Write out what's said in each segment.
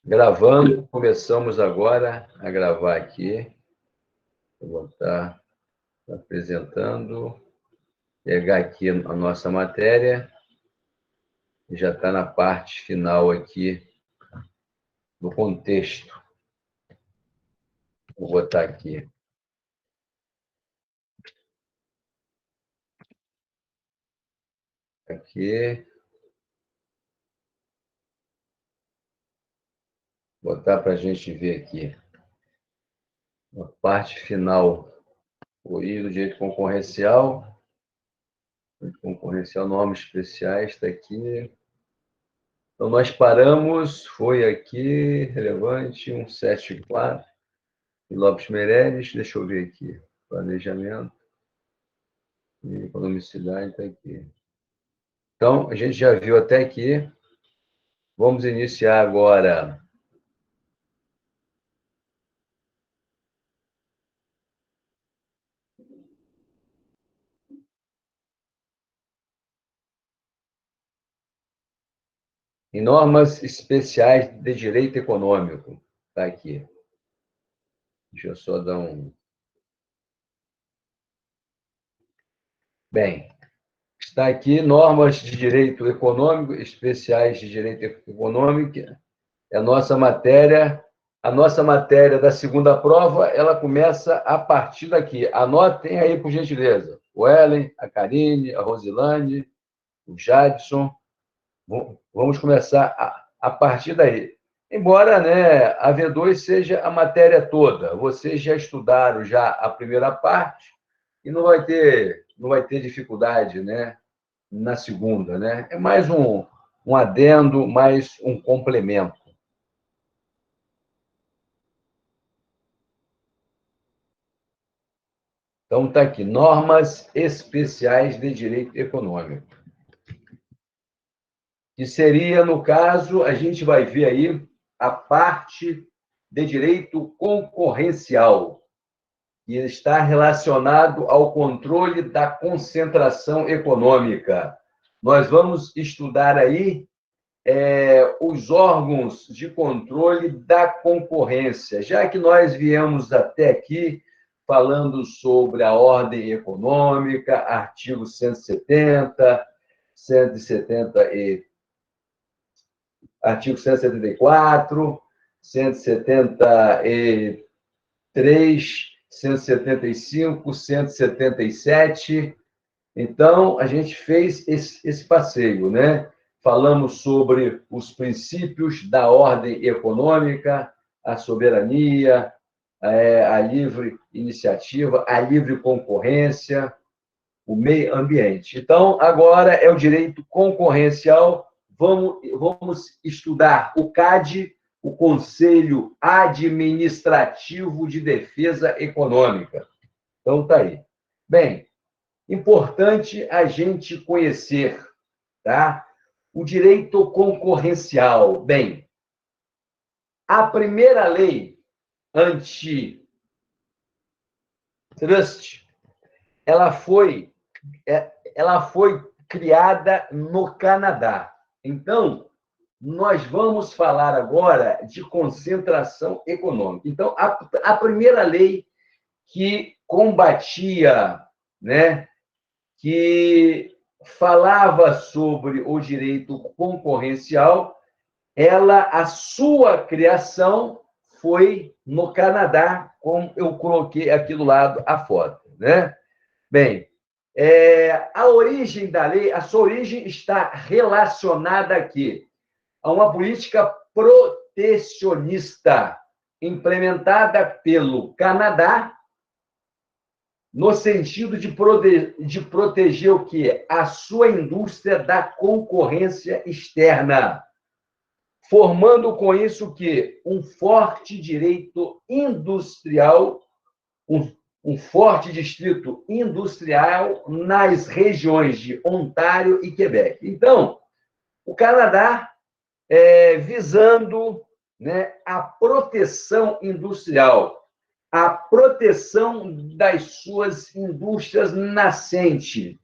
Gravando, começamos agora a gravar aqui. Vou estar apresentando, pegar aqui a nossa matéria, já está na parte final aqui do contexto. Vou botar aqui. Aqui. Botar para a gente ver aqui. A parte final. O I do direito concorrencial. Concorrencial, normas especiais, está aqui. Então, nós paramos, foi aqui, relevante, 174, e Lopes Meireles, deixa eu ver aqui, planejamento, e economicidade está aqui. Então, a gente já viu até aqui, vamos iniciar agora. Em normas especiais de direito econômico, está aqui. Deixa eu só dar um... Bem, está aqui normas de direito econômico, especiais de direito econômico, é a nossa matéria da segunda prova, ela começa a partir daqui. Anotem aí, por gentileza. O Ellen, a Karine, a Rosilane, o Jadson. Vamos começar a partir daí. Embora, né, a V2 seja a matéria toda, vocês já estudaram já a primeira parte e não vai ter dificuldade, né, na segunda, né? É mais um adendo, mais um complemento. Então, está aqui, normas especiais de direito econômico. Que seria, no caso, a gente vai ver aí a parte de direito concorrencial, que está relacionado ao controle da concentração econômica. Nós vamos estudar aí os órgãos de controle da concorrência, já que nós viemos até aqui falando sobre a ordem econômica, artigo 170, 170 e artigo 174, 173, 175, 177. Então, a gente fez esse passeio, né? Falamos sobre os princípios da ordem econômica, a soberania, a livre iniciativa, a livre concorrência, o meio ambiente. Então, agora é o direito concorrencial. Vamos estudar o CAD, o Conselho Administrativo de Defesa Econômica. Então, está aí. Bem, importante a gente conhecer, tá? O direito concorrencial. Bem, a primeira lei antitrust, ela foi criada no Canadá. Então, nós vamos falar agora de concentração econômica. Então, a primeira lei que combatia, né, que falava sobre o direito concorrencial, a sua criação foi no Canadá, como eu coloquei aqui do lado a foto, né? Bem, a origem da lei, a sua origem está relacionada aqui a uma política protecionista implementada pelo Canadá no sentido de proteger o quê? A sua indústria da concorrência externa, formando com isso o quê? Um forte direito industrial, um forte distrito industrial nas regiões de Ontário e Quebec. Então, o Canadá, visando, né, a proteção industrial, a proteção das suas indústrias nascentes,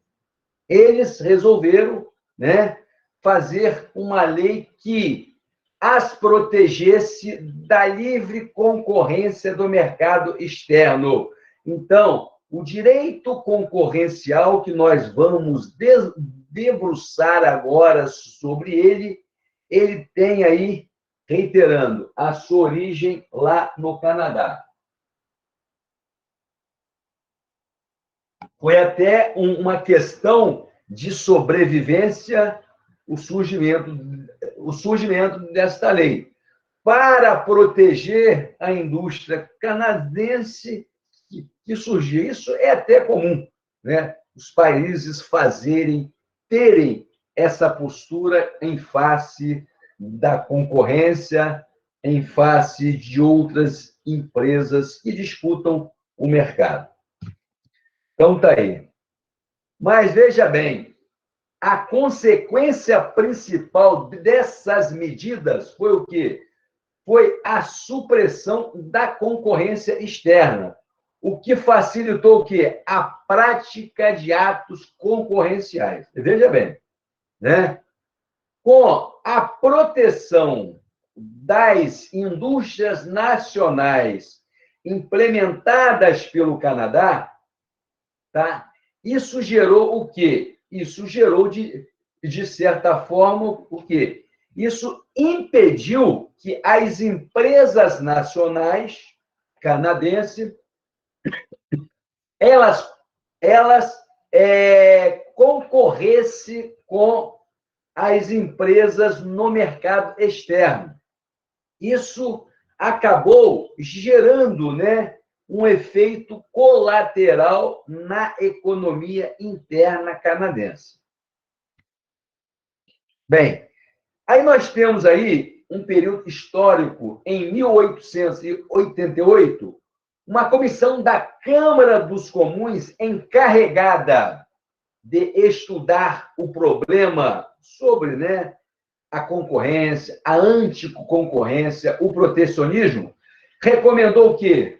eles resolveram, né, fazer uma lei que as protegesse da livre concorrência do mercado externo. Então, o direito concorrencial que nós vamos debruçar agora sobre ele tem aí, reiterando, a sua origem lá no Canadá. Foi até uma questão de sobrevivência o surgimento desta lei, para proteger a indústria canadense que surgia. Isso é até comum, né? Os países terem essa postura em face da concorrência, em face de outras empresas que disputam o mercado. Então, está aí. Mas, veja bem, a consequência principal dessas medidas foi o quê? Foi a supressão da concorrência externa, o que facilitou o quê? A prática de atos concorrenciais. Veja bem, né? Com a proteção das indústrias nacionais implementadas pelo Canadá, tá? Isso gerou o quê? Isso gerou, de certa forma, o quê? Isso impediu que as empresas nacionais canadenses elas concorressem com as empresas no mercado externo. Isso acabou gerando, né, um efeito colateral na economia interna canadense. Bem, aí nós temos aí um período histórico, em 1888, uma comissão da Câmara dos Comuns encarregada de estudar o problema sobre, né, a concorrência, a anticoncorrência, o protecionismo, recomendou o quê?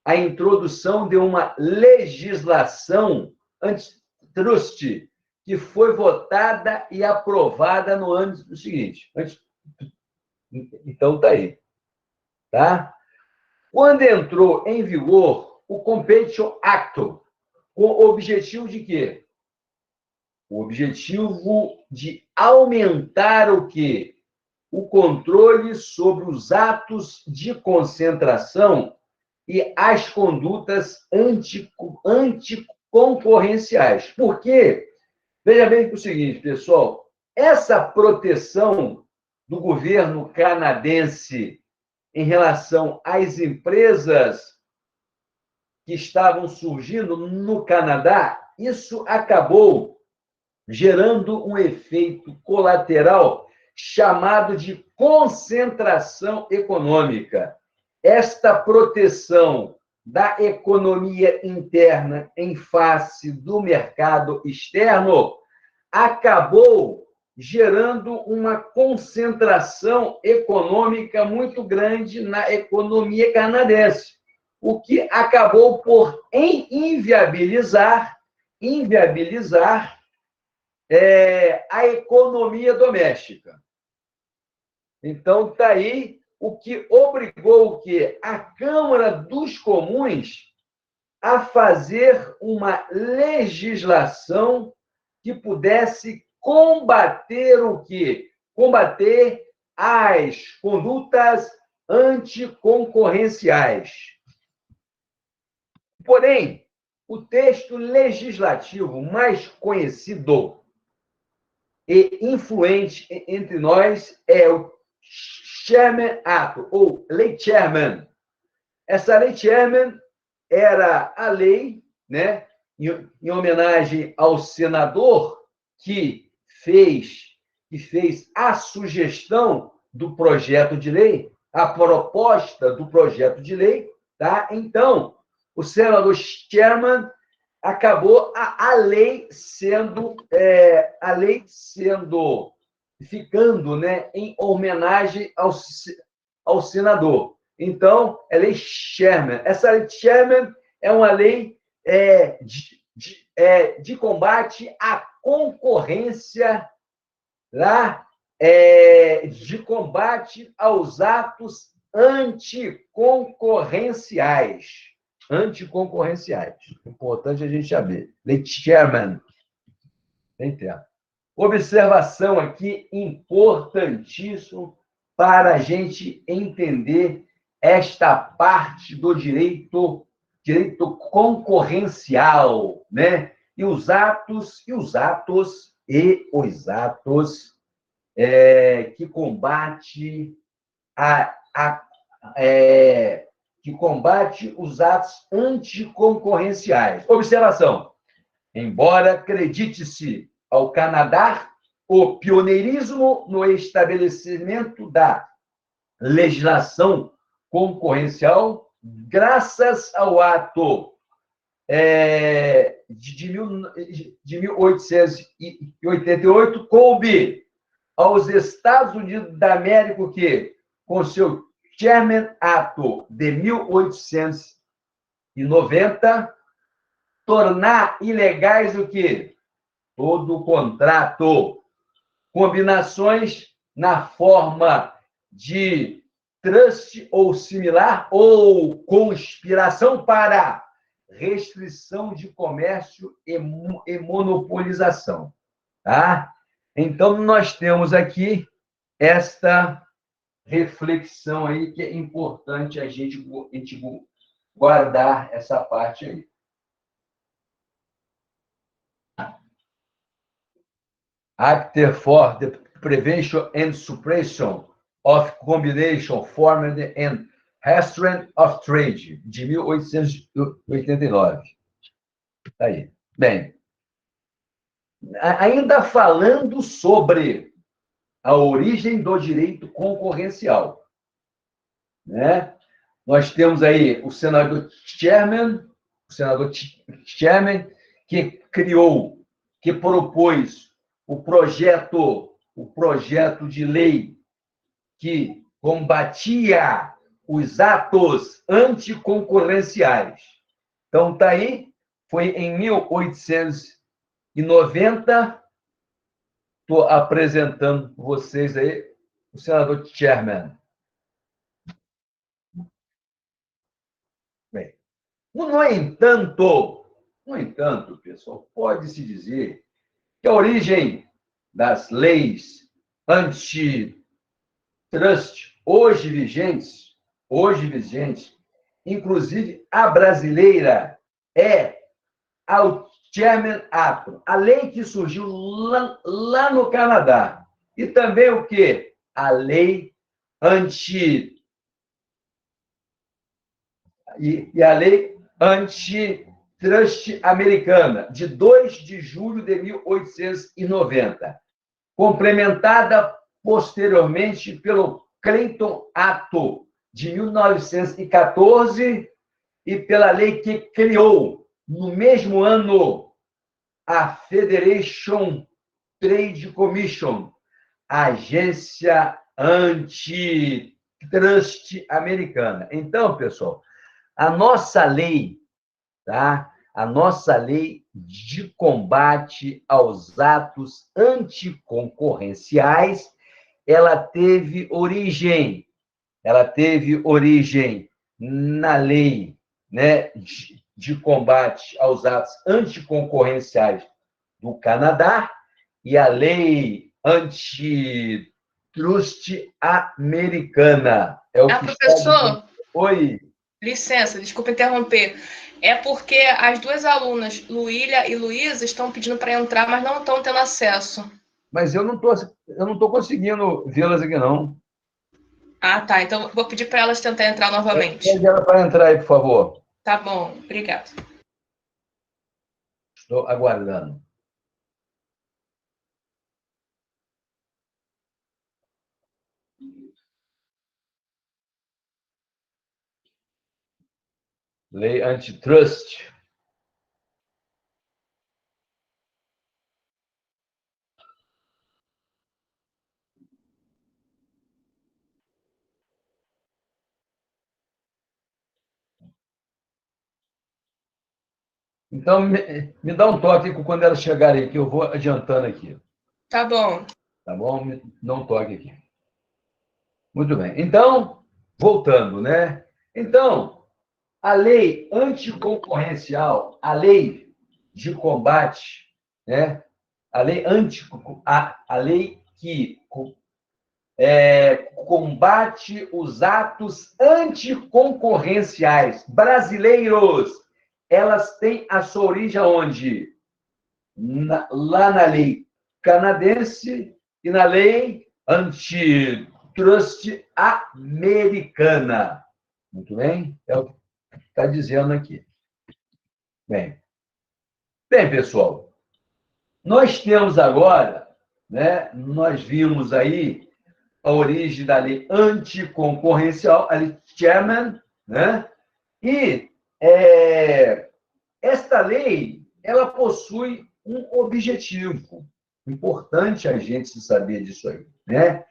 A introdução de uma legislação antitrust que foi votada e aprovada no ano seguinte. Então, está aí. Tá? Quando entrou em vigor o Competition Act, com o objetivo de quê? O objetivo de aumentar o quê? O controle sobre os atos de concentração e as condutas anticoncorrenciais. Por quê? Veja bem que é o seguinte, pessoal, essa proteção do governo canadense em relação às empresas que estavam surgindo no Canadá, isso acabou gerando um efeito colateral chamado de concentração econômica. Esta proteção da economia interna em face do mercado externo acabou gerando uma concentração econômica muito grande na economia canadense, o que acabou por inviabilizar a economia doméstica. Então, está aí o que obrigou o quê? A Câmara dos Comuns a fazer uma legislação que pudesse combater o quê? Combater as condutas anticoncorrenciais. Porém, o texto legislativo mais conhecido e influente entre nós é o Sherman Act, ou Lei Sherman. Essa Lei Sherman era a lei, né, em homenagem ao senador que fez a sugestão do projeto de lei, a proposta do projeto de lei, tá? Então, o senador Sherman acabou a lei sendo ficando, né, em homenagem ao senador. Então, é lei Sherman. Essa lei Sherman é uma lei de combate à concorrência lá, combate aos atos anticoncorrenciais. Anticoncorrenciais. Importante a gente saber. Lei Chairman. Tem tempo. Observação aqui importantíssimo para a gente entender esta parte do direito concorrencial, né? E os atos que combate os atos anticoncorrenciais. Observação. Embora acredite-se ao Canadá o pioneirismo no estabelecimento da legislação concorrencial, graças ao ato de 1888, coube aos Estados Unidos da América que, com seu Chairman Ato de 1890, tornar ilegais o quê? Todo contrato, combinações na forma de trust ou similar, ou conspiração para restrição de comércio e monopolização. Tá? Então, nós temos aqui esta reflexão aí, que é importante a gente guardar essa parte aí. Act for the Prevention and Suppression of Combination, Formed and Restraint of Trade, de 1889. Tá aí. Bem, ainda falando sobre a origem do direito concorrencial, né? Nós temos aí o senador Chairman, que propôs o projeto de lei que combatia os atos anticoncorrenciais. Então, tá aí, foi em 1890, estou apresentando vocês aí o senador Chairman. Bem, no entanto, pessoal, pode-se dizer que a origem das leis antitrust hoje vigentes, inclusive a brasileira, é ao Chairman Act, a lei que surgiu lá no Canadá. E também o quê? A lei antitrust americana, de 2 de julho de 1890, complementada posteriormente pelo Clayton Ato, de 1914, e pela lei que criou, no mesmo ano, a Federation Trade Commission, a agência antitrust americana. Então, pessoal, a nossa lei, tá? A nossa lei de combate aos atos anticoncorrenciais, ela teve origem na lei, né, de combate aos atos anticoncorrenciais do Canadá e a lei antitrust americana. Professor? Oi. Licença, desculpa interromper. É porque as duas alunas, Luília e Luísa, estão pedindo para entrar, mas não estão tendo acesso. Mas eu não tô conseguindo vê-las aqui, não. Ah, tá. Então, vou pedir para elas tentar entrar novamente. Pede ela para entrar aí, por favor. Tá bom, obrigado. Estou aguardando. Lei antitrust. Então, me dá um toque quando elas chegarem aqui, eu vou adiantando aqui. Tá bom. Tá bom? Me dá um toque aqui. Muito bem. Então, voltando, né? Então, a lei anticoncorrencial, a lei de combate, né? A lei a lei que combate os atos anticoncorrenciais brasileiros, elas têm a sua origem onde? Lá na lei canadense e na lei antitrust americana. Muito bem? É o que está dizendo aqui. Bem, pessoal, nós temos agora, né, nós vimos aí a origem da lei anticoncorrencial, a lei Sherman, né? E esta lei, ela possui um objetivo. Importante a gente saber disso aí, né?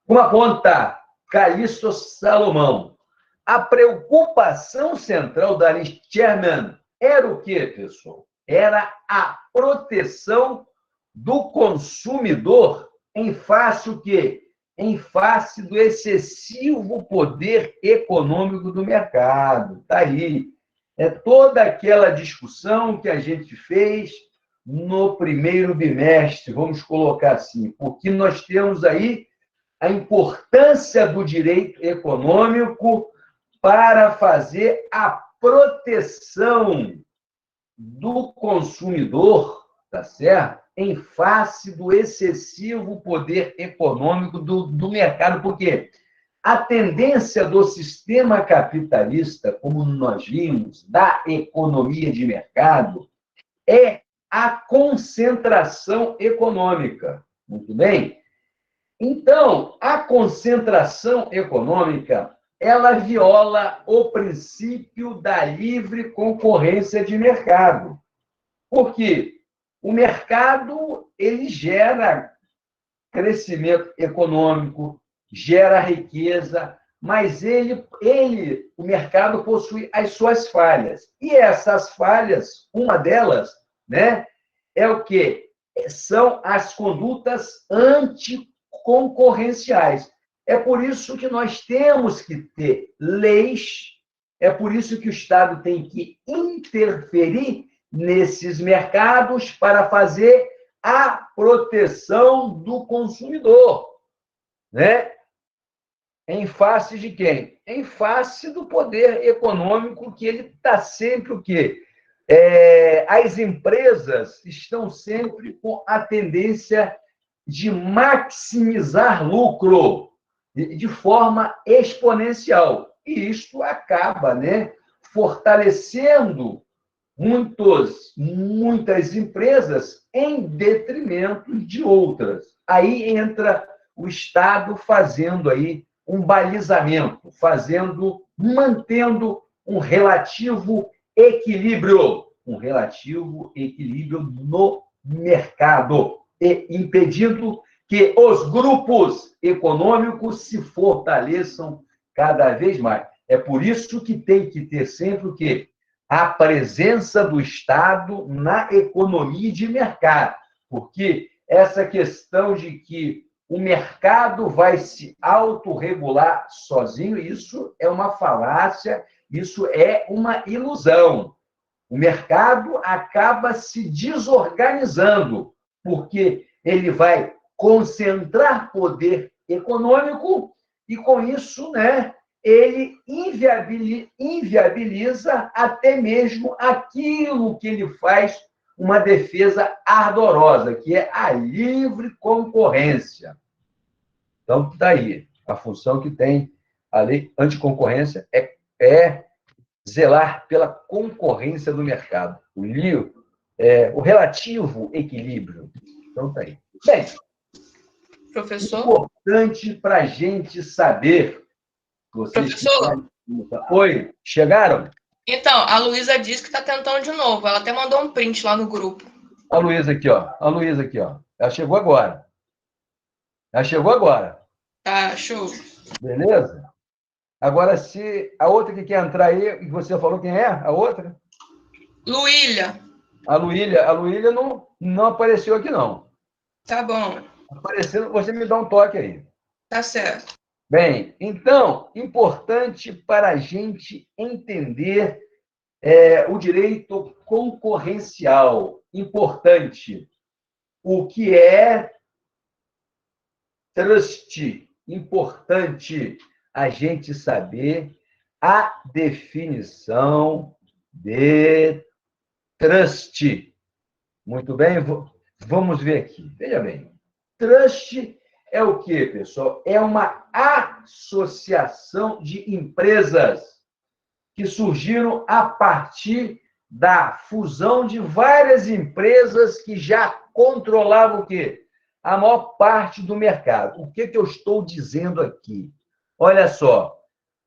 Como aponta Calixto Salomão, a preocupação central da lei Sherman era o quê, pessoal? Era a proteção do consumidor em face o quê? Em face do excessivo poder econômico do mercado. Está aí. É toda aquela discussão que a gente fez no primeiro bimestre, vamos colocar assim, porque nós temos aí a importância do direito econômico para fazer a proteção do consumidor, tá certo? Em face do excessivo poder econômico do mercado, porque a tendência do sistema capitalista, como nós vimos, da economia de mercado, é a concentração econômica. Muito bem? Então, a concentração econômica, ela viola o princípio da livre concorrência de mercado. Porque o mercado, ele gera crescimento econômico, gera riqueza, mas o mercado possui as suas falhas. E essas falhas, uma delas, né, é o quê? São as condutas anticoncorrenciais. É por isso que nós temos que ter leis, é por isso que o Estado tem que interferir nesses mercados para fazer a proteção do consumidor, né? Em face de quem? Em face do poder econômico, que ele está sempre o quê? As empresas estão sempre com a tendência de maximizar lucro de forma exponencial. E isto acaba, né, fortalecendo muitas empresas em detrimento de outras. Aí entra o Estado fazendo aí um balizamento, mantendo um relativo equilíbrio no mercado e impedindo que os grupos econômicos se fortaleçam cada vez mais. É por isso que tem que ter sempre o quê? A presença do Estado na economia de mercado, porque essa questão de que o mercado vai se autorregular sozinho, isso é uma falácia, isso é uma ilusão. O mercado acaba se desorganizando, porque ele vai concentrar poder econômico e, com isso, né, ele inviabiliza até mesmo aquilo que ele faz uma defesa ardorosa, que é a livre concorrência. Então, está aí. A função que tem a lei anticoncorrência é zelar pela concorrência do mercado, o relativo equilíbrio. Então, está aí. Bem, professor? Importante para a gente saber. Professor? Oi, chegaram? Então, a Luísa disse que está tentando de novo. Ela até mandou um print lá no grupo. A Luísa aqui, ó. Ela chegou agora. Tá, show. Beleza? Agora, se a outra que quer entrar aí, e você falou quem é? A outra? Luília. A Luília não apareceu aqui, não. Tá bom. Aparecendo, você me dá um toque aí. Tá certo. Bem, então, importante para a gente entender o direito concorrencial. Importante. O que é trust? Importante a gente saber a definição de trust. Muito bem, vamos ver aqui. Veja bem, trust é o quê, pessoal? É uma associação de empresas que surgiram a partir da fusão de várias empresas que já controlavam o quê? A maior parte do mercado. O que eu estou dizendo aqui? Olha só,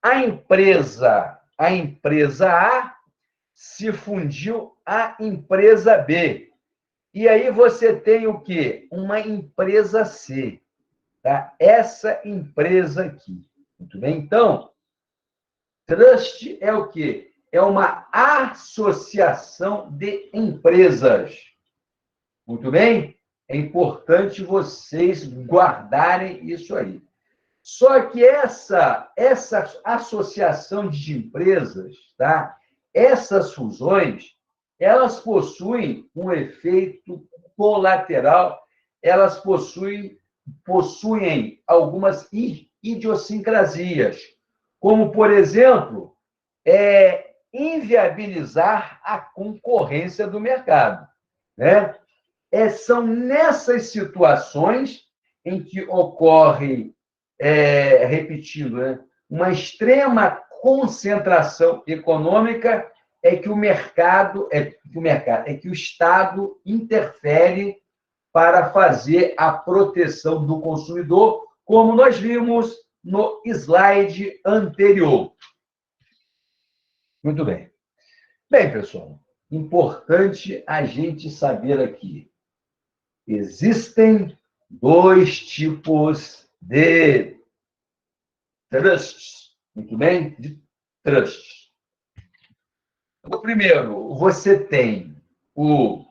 a empresa A se fundiu à empresa B. E aí você tem o quê? Uma empresa C. Tá? Essa empresa aqui. Muito bem? Então, trust é o quê? É uma associação de empresas. Muito bem? É importante vocês guardarem isso aí. Só que essa associação de empresas, tá? Essas fusões, elas possuem um efeito colateral, elas possuem algumas idiosincrasias, como, por exemplo, inviabilizar a concorrência do mercado, né? São nessas situações em que ocorre, repetindo, né, uma extrema concentração econômica, que o Estado interfere para fazer a proteção do consumidor, como nós vimos no slide anterior. Muito bem. Bem, pessoal, importante a gente saber aqui. Existem dois tipos de trusts. Muito bem? De trusts. O primeiro, você tem o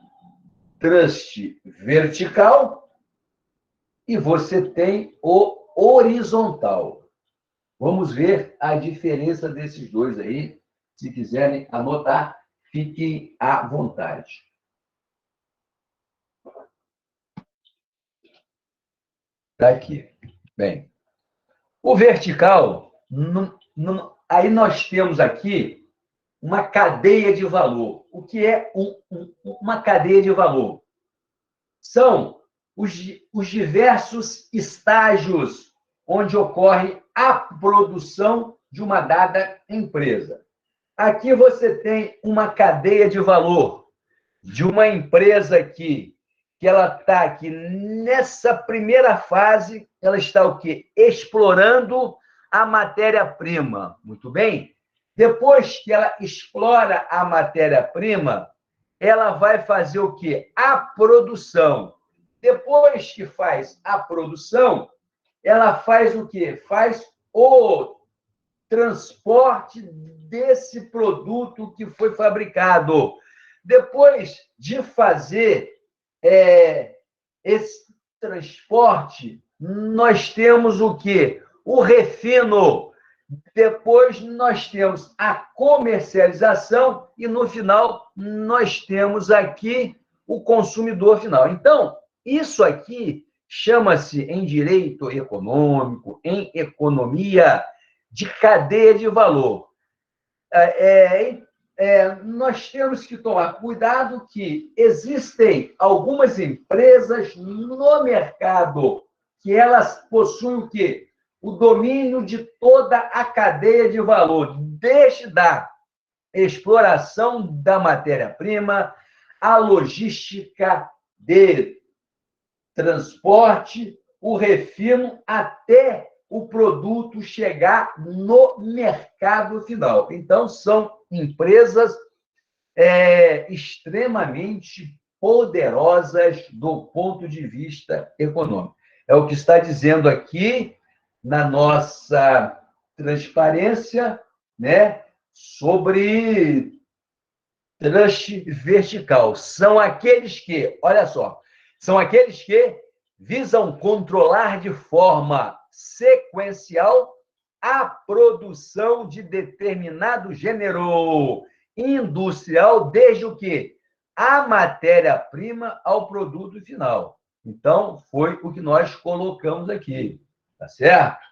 trust vertical e você tem o horizontal. Vamos ver a diferença desses dois aí. Se quiserem anotar, fiquem à vontade. Está aqui. Bem, o vertical, aí nós temos aqui uma cadeia de valor. O que é uma cadeia de valor? São os diversos estágios onde ocorre a produção de uma dada empresa. Aqui você tem uma cadeia de valor de uma empresa aqui, que ela está aqui nessa primeira fase, ela está o quê? Explorando a matéria-prima. Muito bem? Depois que ela explora a matéria-prima, ela vai fazer o quê? A produção. Depois que faz a produção, ela faz o quê? Faz o transporte desse produto que foi fabricado. Depois de fazer esse transporte, nós temos o quê? O refino. Depois nós temos a comercialização e, no final, nós temos aqui o consumidor final. Então, isso aqui chama-se, em direito econômico, em economia, de cadeia de valor. Nós temos que tomar cuidado que existem algumas empresas no mercado que elas possuem o quê? O domínio de toda a cadeia de valor, desde da exploração da matéria-prima, a logística de transporte, o refino, até o produto chegar no mercado final. Então, são empresas extremamente poderosas do ponto de vista econômico. É o que está dizendo aqui na nossa transparência, né, sobre trust vertical. São aqueles que, olha só, são aqueles que visam controlar de forma sequencial à produção de determinado gênero industrial, desde o quê? A matéria-prima ao produto final. Então, foi o que nós colocamos aqui, tá certo?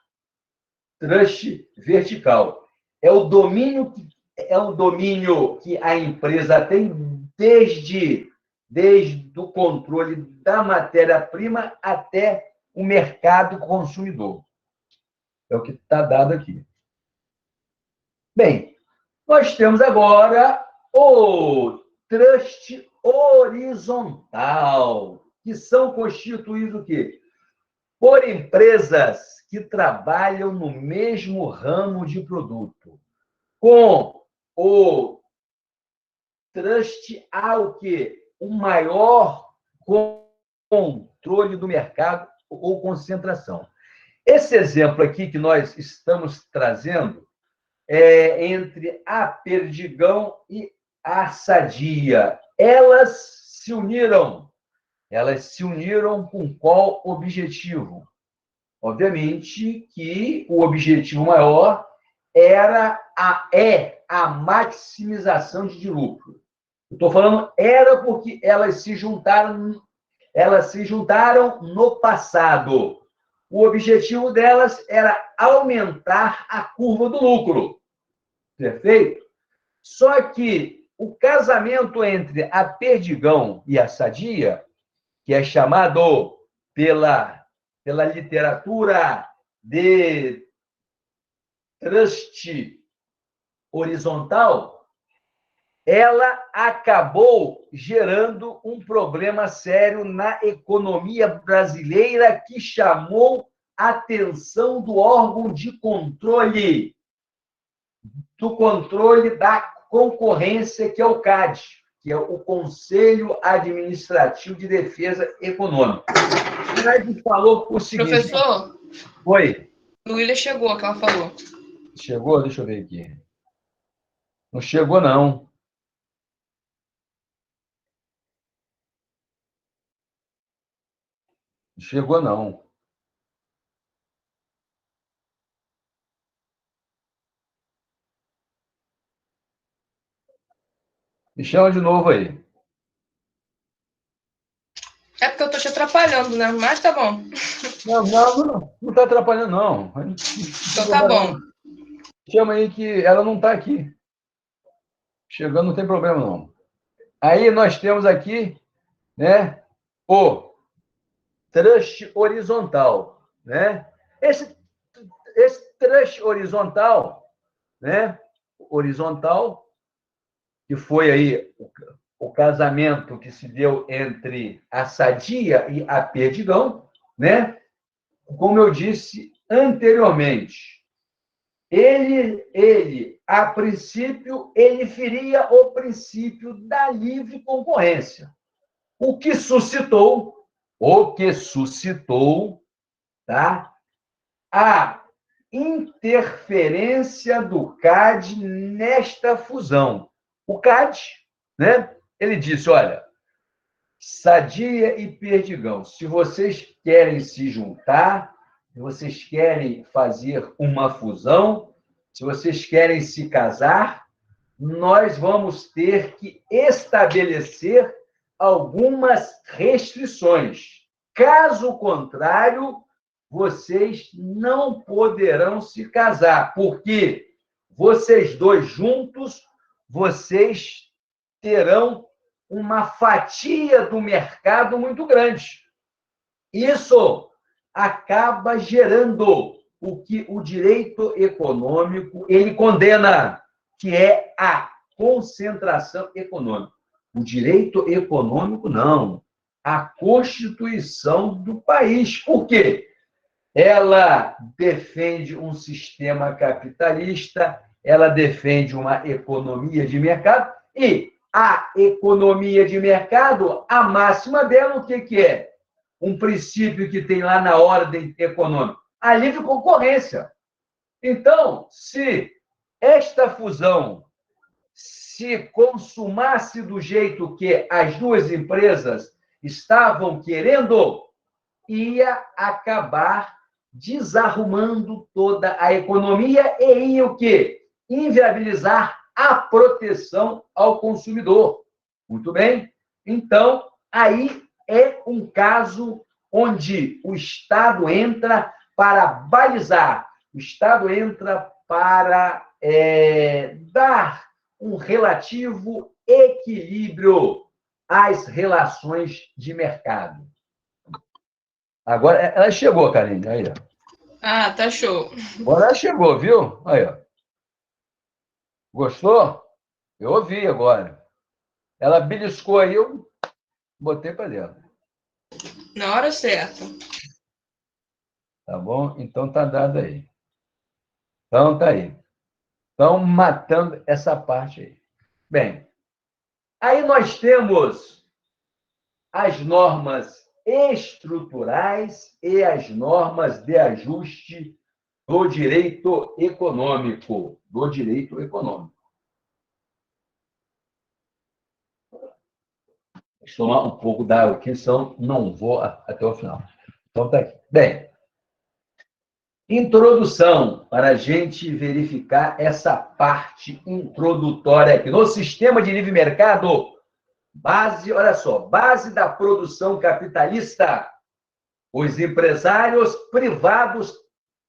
Trust vertical. É o domínio que a empresa tem desde o controle da matéria-prima até o mercado consumidor. É o que está dado aqui. Bem, nós temos agora o trust horizontal, que são constituídos o quê? Por empresas que trabalham no mesmo ramo de produto, com o trust ao quê? O maior controle do mercado ou concentração. Esse exemplo aqui que nós estamos trazendo é entre a Perdigão e a Sadia. Elas se uniram com qual objetivo? Obviamente que o objetivo maior é a maximização de lucro. Estou falando era porque elas se juntaram no passado. O objetivo delas era aumentar a curva do lucro. Perfeito? Só que o casamento entre a Perdigão e a Sadia, que é chamado pela literatura de trust horizontal, ela acabou gerando um problema sério na economia brasileira que chamou a atenção do órgão de controle, da concorrência, que é o CAD, que é o Conselho Administrativo de Defesa Econômica. O CAD falou o seguinte... Professor? Oi. Luília chegou, que ela falou. Chegou? Deixa eu ver aqui. Não chegou, não. Não chegou, não. Me chama de novo aí. É porque eu tô te atrapalhando, né? Mas tá bom. Não está atrapalhando, não. Então tá bom. Chama aí que ela não está aqui. Chegando não tem problema, não. Aí nós temos aqui, né, o trust horizontal, né? Esse trust horizontal, né? Horizontal, que foi aí o casamento que se deu entre a Sadia e a Perdigão, né? Como eu disse anteriormente, ele, a princípio, ele feria o princípio da livre concorrência, o que suscitou, tá? A interferência do CAD nesta fusão. O CAD, né? Ele disse, olha, Sadia e Perdigão, se vocês querem se juntar, se vocês querem fazer uma fusão, se vocês querem se casar, nós vamos ter que estabelecer algumas restrições. Caso contrário, vocês não poderão se casar, porque vocês dois juntos, vocês terão uma fatia do mercado muito grande. Isso acaba gerando o que o direito econômico ele condena, que é a concentração econômica. O direito econômico, não. A Constituição do país. Por quê? Ela defende um sistema capitalista, ela defende uma economia de mercado, e a economia de mercado, a máxima dela, o que é? Um princípio que tem lá na ordem econômica, a livre concorrência. Então, se esta fusão se consumasse do jeito que as duas empresas estavam querendo, ia acabar desarrumando toda a economia e em o quê? Inviabilizar a proteção ao consumidor. Muito bem? Então, aí é um caso onde o Estado entra para balizar, o Estado entra para dar um relativo equilíbrio às relações de mercado. Agora, ela chegou, Karine, aí, ó. Ah, tá show. Agora ela chegou, viu? Aí, ó. Gostou? Eu ouvi agora. Ela beliscou aí, eu botei para dentro. Na hora certa. Tá bom? Então tá dado aí. Então tá aí. Estão matando essa parte aí. Bem, aí nós temos as normas estruturais e as normas de ajuste do direito econômico. Do direito econômico. Deixa eu tomar um pouco d'água aqui, senão não vou até o final. Então tá aqui. Bem, introdução, para a gente verificar essa parte introdutória aqui. No sistema de livre mercado, base, olha só, base da produção capitalista, os empresários privados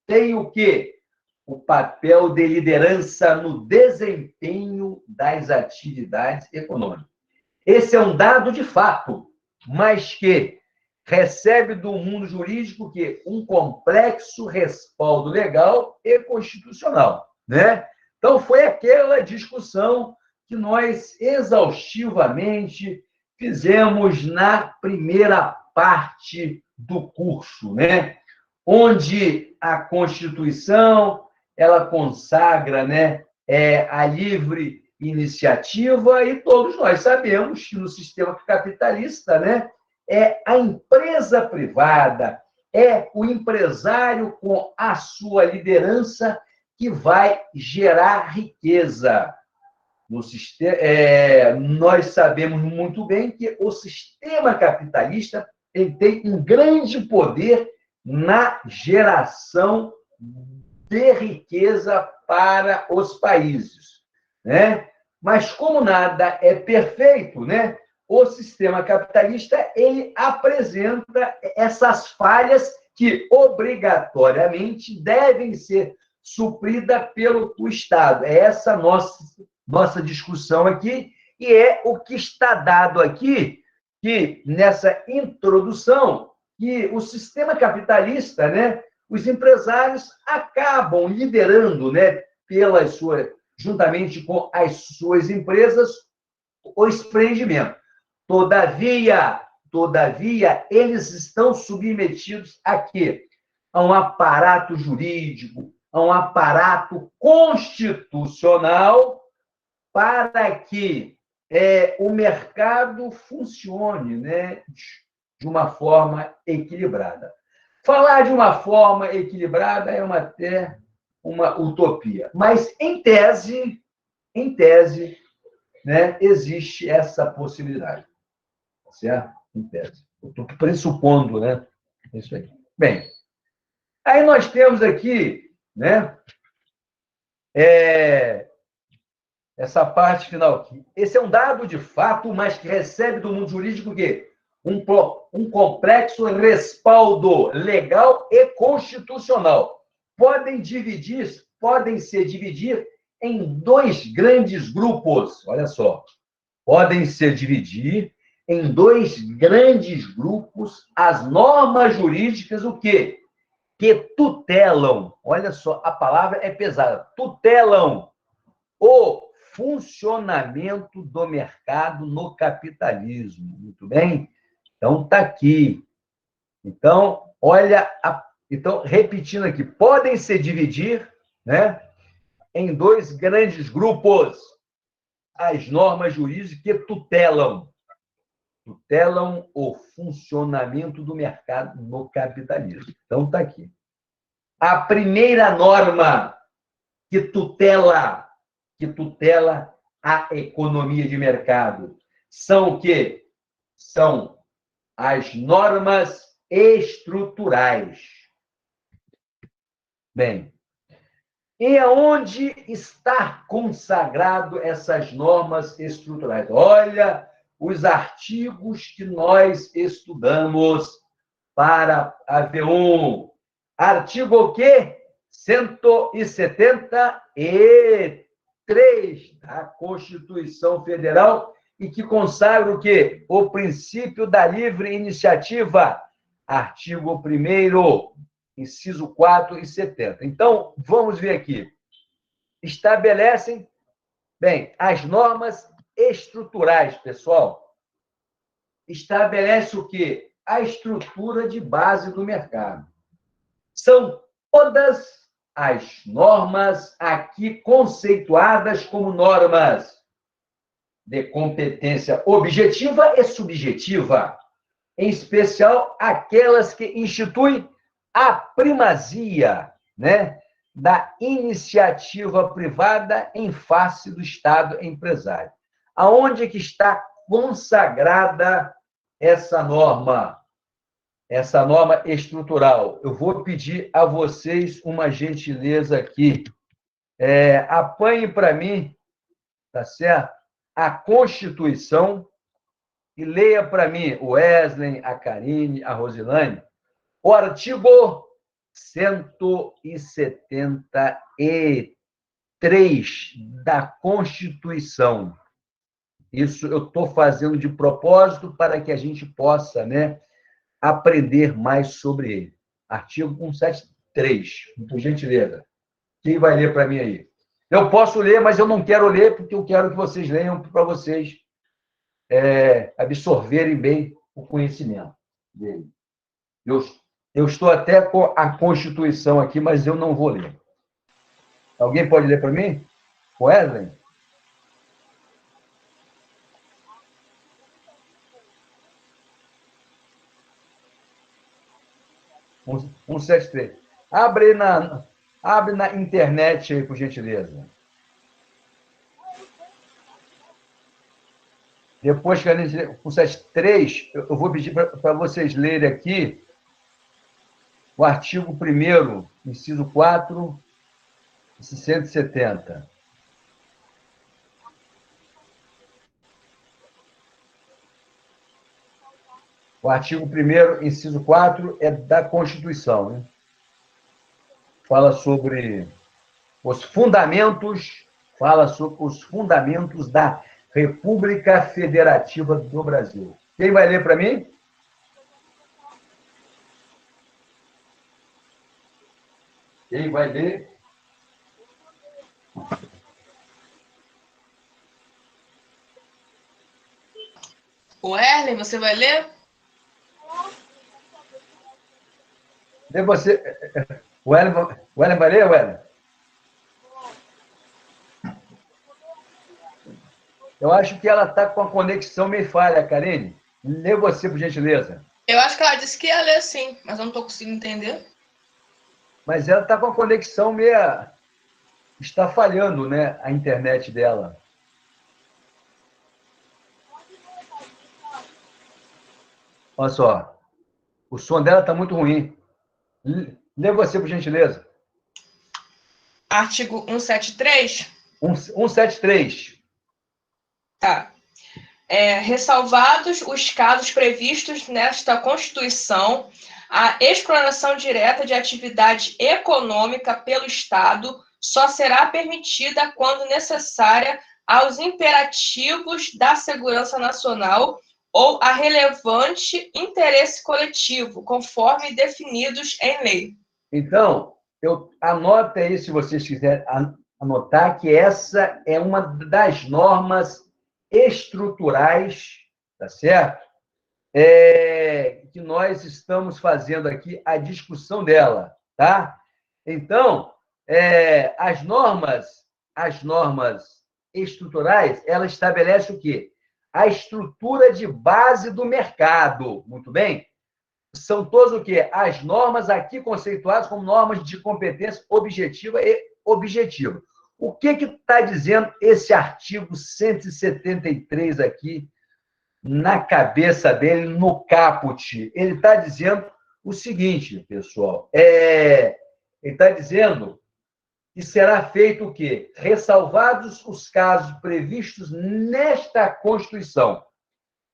têm o quê? O papel de liderança no desempenho das atividades econômicas. Esse é um dado de fato, mas que recebe do mundo jurídico que um complexo respaldo legal e constitucional, né? Então foi aquela discussão que nós exaustivamente fizemos na primeira parte do curso, né? Onde a Constituição ela consagra, né, a livre iniciativa e todos nós sabemos que no sistema capitalista, né, é a empresa privada, é o empresário com a sua liderança que vai gerar riqueza. No sistema, nós sabemos muito bem que o sistema capitalista ele tem um grande poder na geração de riqueza para os países, né? Mas como nada é perfeito, né? O sistema capitalista ele apresenta essas falhas que obrigatoriamente devem ser supridas pelo Estado. É essa nossa discussão aqui e é o que está dado aqui que nessa introdução que o sistema capitalista, né? Os empresários acabam liderando, né, juntamente com as suas empresas, o empreendimento. Todavia, eles estão submetidos a quê? A um aparato jurídico, a um aparato constitucional para que o mercado funcione, né, de uma forma equilibrada. Falar de uma forma equilibrada é até uma utopia. Mas, em tese, né, existe essa possibilidade. Certo? Em tese. Eu estou pressupondo, né? Isso aí. Bem, aí nós temos aqui, né? Essa parte final aqui. Esse é um dado de fato, mas que recebe do mundo jurídico o quê? Um complexo respaldo legal e constitucional. Podem se dividir em dois grandes grupos. Olha só. Podem se dividir em dois grandes grupos as normas jurídicas, o quê? Que tutelam, olha só, a palavra é pesada, tutelam o funcionamento do mercado no capitalismo. Muito bem? Então, está aqui. Então, olha, então, repetindo aqui, podem se dividir, né, em dois grandes grupos as normas jurídicas que tutelam o funcionamento do mercado no capitalismo. Então, está aqui. A primeira norma que tutela a economia de mercado são o quê? São as normas estruturais. Bem, e aonde está consagrado essas normas estruturais? Olha os artigos que nós estudamos para a V1. Artigo o quê? 173 da Constituição Federal e que consagra o quê? O princípio da livre iniciativa. Artigo 1º, inciso 4 e 70. Então, vamos ver aqui. Estabelecem, bem, as normas estruturais, pessoal. Estabelece o quê? A estrutura de base do mercado. São todas as normas aqui conceituadas como normas de competência objetiva e subjetiva, em especial aquelas que instituem a primazia, né, da iniciativa privada em face do Estado empresário. Aonde que está consagrada essa norma estrutural? Eu vou pedir a vocês uma gentileza aqui. Apanhe para mim, tá certo? A Constituição e leia para mim, o Wesley, a Karine, a Rosilane, o artigo 173 da Constituição. Isso eu estou fazendo de propósito para que a gente possa, né, aprender mais sobre ele. Artigo 173, por gentileza. Quem vai ler para mim aí? Eu posso ler, mas eu não quero ler, porque eu quero que vocês leiam para vocês absorverem bem o conhecimento dele. Eu estou até com a Constituição aqui, mas eu não vou ler. Alguém pode ler para mim? Wesley? Um 173. Abre na internet aí, por gentileza. Depois que a gente ler 173, eu vou pedir para vocês lerem aqui o artigo 1º, inciso 4, 170. O artigo 1º, inciso 4, é da Constituição, né? Fala sobre os fundamentos da República Federativa do Brasil. Quem vai ler para mim? Quem vai ler? O Erlen, você vai ler? Lê você. O Ellen vai ler, Ellen? Eu acho que ela está com a conexão meio falha, Karine. Lê você, por gentileza. Eu acho que ela disse que ia ler sim, mas eu não estou conseguindo entender. Mas ela está com a conexão meio... Está falhando, né, a internet dela. Olha só. O som dela está muito ruim. Lê você, por gentileza. Artigo 173? 173. Tá. Ressalvados os casos previstos nesta Constituição, a exploração direta de atividade econômica pelo Estado só será permitida quando necessária aos imperativos da segurança nacional ou a relevante interesse coletivo, conforme definidos em lei. Então, anota aí, se vocês quiserem anotar, que essa é uma das normas estruturais, tá certo? Que nós estamos fazendo aqui a discussão dela, tá? Então, as normas estruturais, ela estabelece o quê? A estrutura de base do mercado, muito bem? São todas o quê? As normas aqui conceituadas como normas de competência objetiva e objetiva. O que está dizendo esse artigo 173 aqui na cabeça dele, no caput? Ele está dizendo o seguinte, pessoal, Ele está dizendo que será feito o quê? Ressalvados os casos previstos nesta Constituição.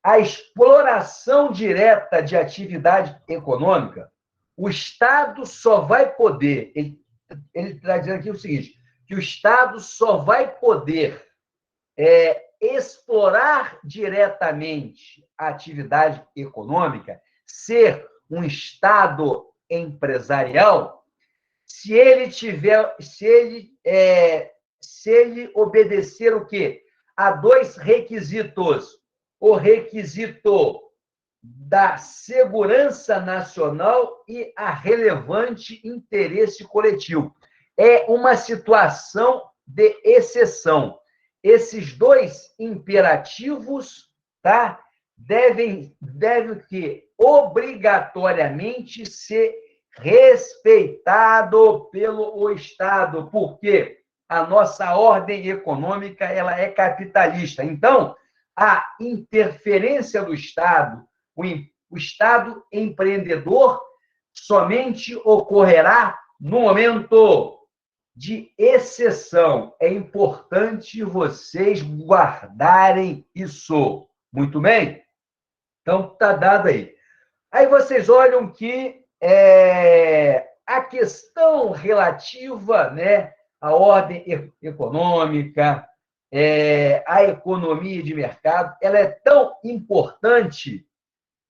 A exploração direta de atividade econômica, o Estado só vai poder... Ele está dizendo aqui o seguinte, que o Estado só vai poder explorar diretamente a atividade econômica, ser um Estado empresarial, se ele obedecer o quê? A dois requisitos. O requisito da segurança nacional e a relevante interesse coletivo. É uma situação de exceção. Esses dois imperativos, tá, devem que obrigatoriamente ser respeitado pelo Estado, porque a nossa ordem econômica ela é capitalista. Então, a interferência do Estado, o Estado empreendedor, somente ocorrerá no momento de exceção. É importante vocês guardarem isso. Muito bem? Então, está dado aí. Aí vocês olham que a questão relativa, né, à ordem econômica, a economia de mercado, ela é tão importante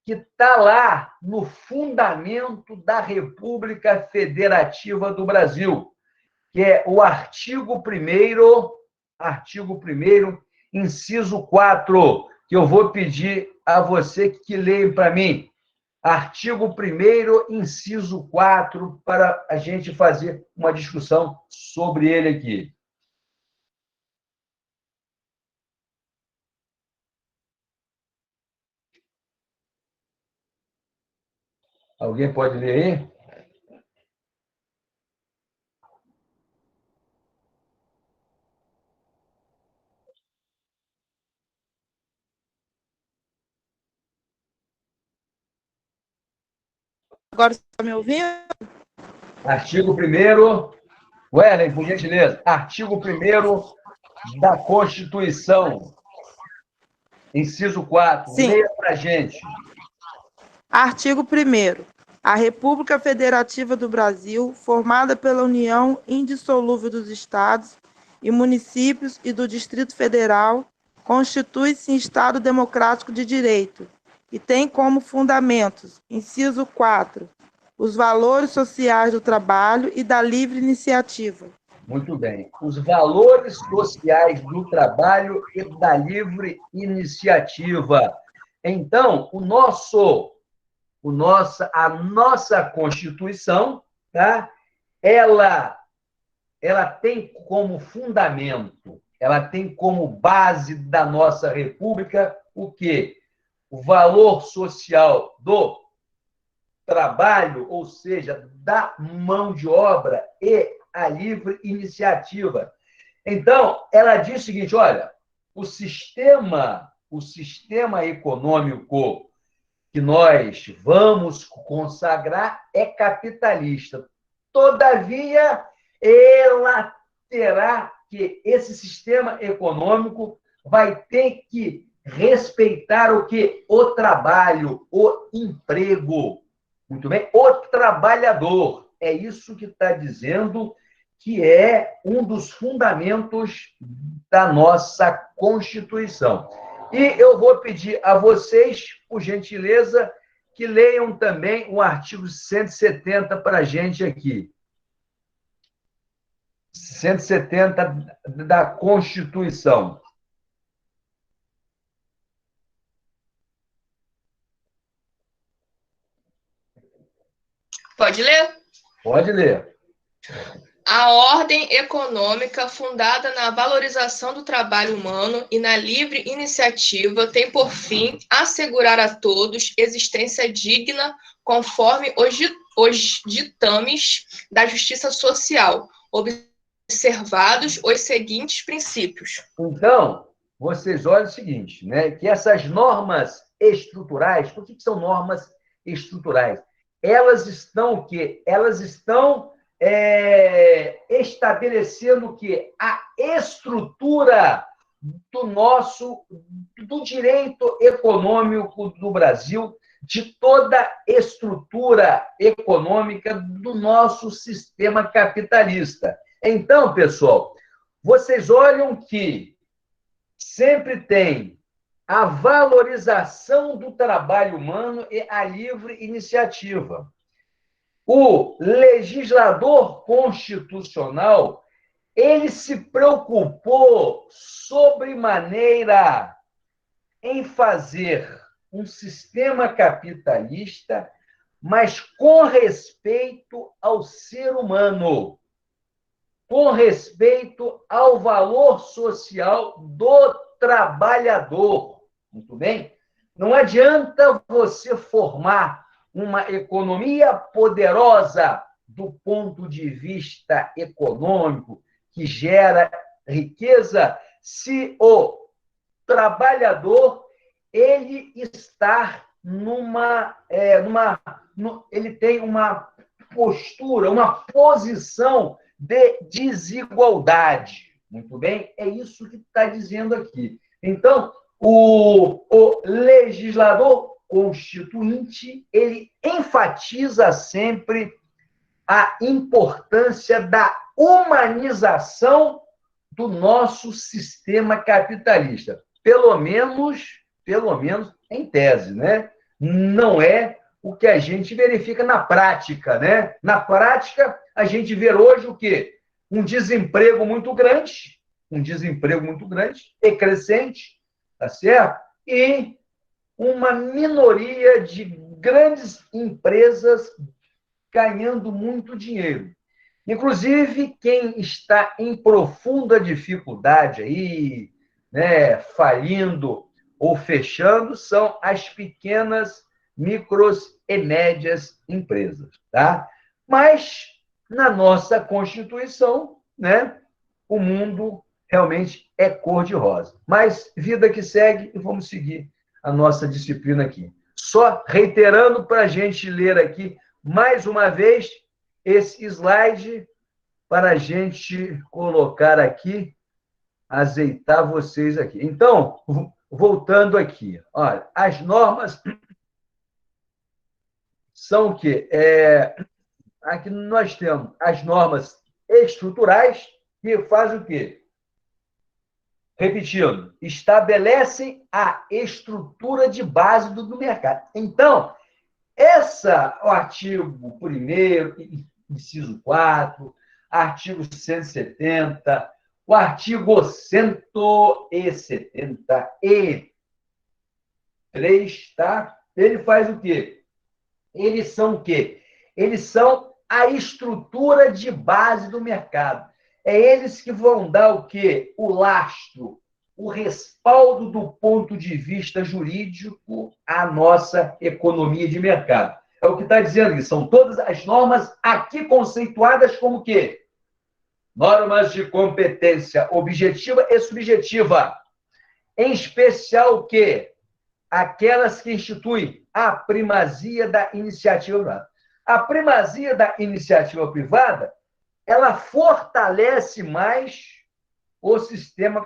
que está lá no fundamento da República Federativa do Brasil, que é o artigo 1º, inciso 4, que eu vou pedir a você que leia para mim. Artigo 1º, inciso 4, para a gente fazer uma discussão sobre ele aqui. Alguém pode ler aí? Agora você está me ouvindo? Artigo 1º, Wellen, por gentileza. Artigo 1º da Constituição, inciso 4. Sim. Leia para a gente. Artigo 1º. A República Federativa do Brasil, formada pela união indissolúvel dos Estados e municípios e do Distrito Federal, constitui-se em Estado democrático de direito e tem como fundamentos, inciso 4, os valores sociais do trabalho e da livre iniciativa. Muito bem. Os valores sociais do trabalho e da livre iniciativa. Então, a nossa Constituição, tá? Ela tem como fundamento, ela tem como base da nossa República o quê? O valor social do trabalho, ou seja, da mão de obra e a livre iniciativa. Então, ela diz o seguinte, olha, o sistema econômico que nós vamos consagrar é capitalista. Todavia, ela terá que, esse sistema econômico vai ter que respeitar o quê? O trabalho, o emprego. Muito bem? O trabalhador. É isso que está dizendo que é um dos fundamentos da nossa Constituição. E eu vou pedir a vocês, por gentileza, que leiam também o artigo 170 para a gente aqui. 170 da Constituição. Pode ler? Pode ler. A ordem econômica fundada na valorização do trabalho humano e na livre iniciativa tem por fim assegurar a todos existência digna conforme os ditames da justiça social, observados os seguintes princípios. Então, vocês olham o seguinte, né, que essas normas estruturais, por que são normas estruturais? Elas estão o quê? Elas estão estabelecendo que a estrutura do direito econômico do Brasil, de toda a estrutura econômica do nosso sistema capitalista. Então, pessoal, vocês olham que sempre tem a valorização do trabalho humano e a livre iniciativa. O legislador constitucional, ele se preocupou sobremaneira em fazer um sistema capitalista, mas com respeito ao ser humano, com respeito ao valor social do trabalhador. Muito bem? Não adianta você formar uma economia poderosa do ponto de vista econômico, que gera riqueza, se o trabalhador ele está ele tem uma postura, uma posição de desigualdade. Muito bem? É isso que está dizendo aqui. Então, o legislador constituinte, ele enfatiza sempre a importância da humanização do nosso sistema capitalista. Pelo menos em tese, né? Não é o que a gente verifica na prática, né? Na prática, a gente vê hoje o quê? Um desemprego muito grande e crescente, tá certo? E uma minoria de grandes empresas ganhando muito dinheiro. Inclusive, quem está em profunda dificuldade aí, né, falindo ou fechando, são as pequenas, micros e médias empresas, tá? Mas, na nossa Constituição, né, o mundo realmente é cor-de-rosa. Mas, vida que segue, e vamos seguir a nossa disciplina aqui. Só reiterando para a gente ler aqui, mais uma vez, esse slide para a gente colocar aqui, azeitar vocês aqui. Então, voltando aqui, olha, as normas são o quê? Aqui nós temos as normas estruturais, que fazem o quê? Repetindo, estabelecem a estrutura de base do mercado. Então, o artigo 1º, inciso 4, artigo 170, o artigo 173, tá? Ele faz o quê? Eles são o quê? Eles são a estrutura de base do mercado. É eles que vão dar o quê? O lastro, o respaldo do ponto de vista jurídico à nossa economia de mercado. É o que está dizendo aqui. São todas as normas aqui conceituadas como o quê? Normas de competência objetiva e subjetiva. Em especial o quê? Aquelas que instituem a primazia da iniciativa privada. A primazia da iniciativa privada, ela fortalece mais o sistema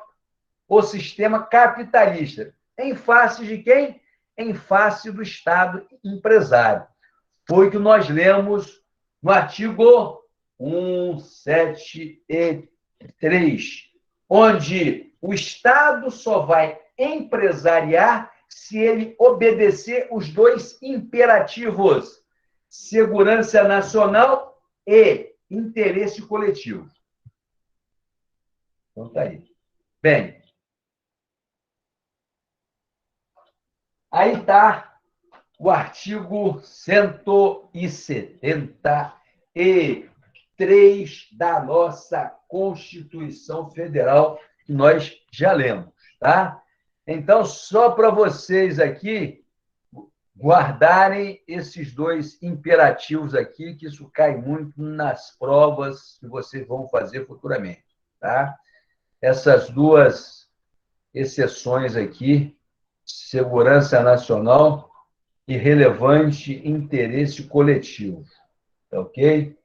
capitalista. Em face de quem? Em face do Estado empresário. Foi o que nós lemos no artigo 173, onde o Estado só vai empresariar se ele obedecer os dois imperativos: segurança nacional e interesse coletivo. Então, tá aí. Bem, aí está o artigo 173 da nossa Constituição Federal, que nós já lemos, tá? Então, só para vocês aqui guardarem esses dois imperativos aqui, que isso cai muito nas provas que vocês vão fazer futuramente, tá? Essas duas exceções aqui, segurança nacional e relevante interesse coletivo, tá ok?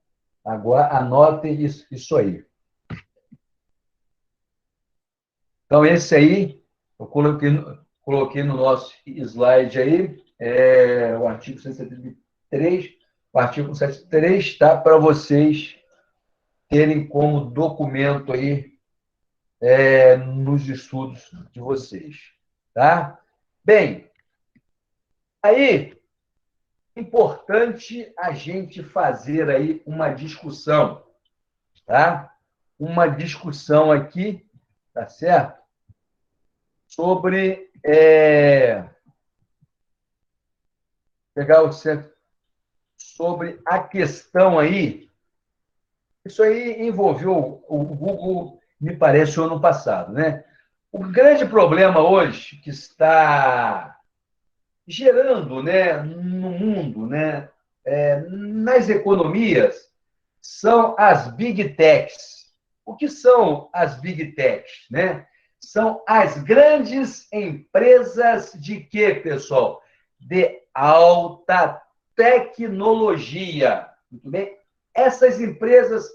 Agora, anotem isso aí. Então, esse aí, eu coloquei no nosso slide aí, o artigo 173, o artigo 173 está para vocês terem como documento aí nos estudos de vocês, tá? Bem, aí, importante a gente fazer aí uma discussão, tá? Uma discussão aqui, tá certo? Sobre pegar o centro, sobre a questão aí. Isso aí envolveu o Google, me parece, o ano passado, né? O grande problema hoje que está gerando, né, no mundo, né, nas economias, são as Big Techs. O que são as Big Techs, né? São as grandes empresas de quê, pessoal? De alta tecnologia. Muito bem? Essas empresas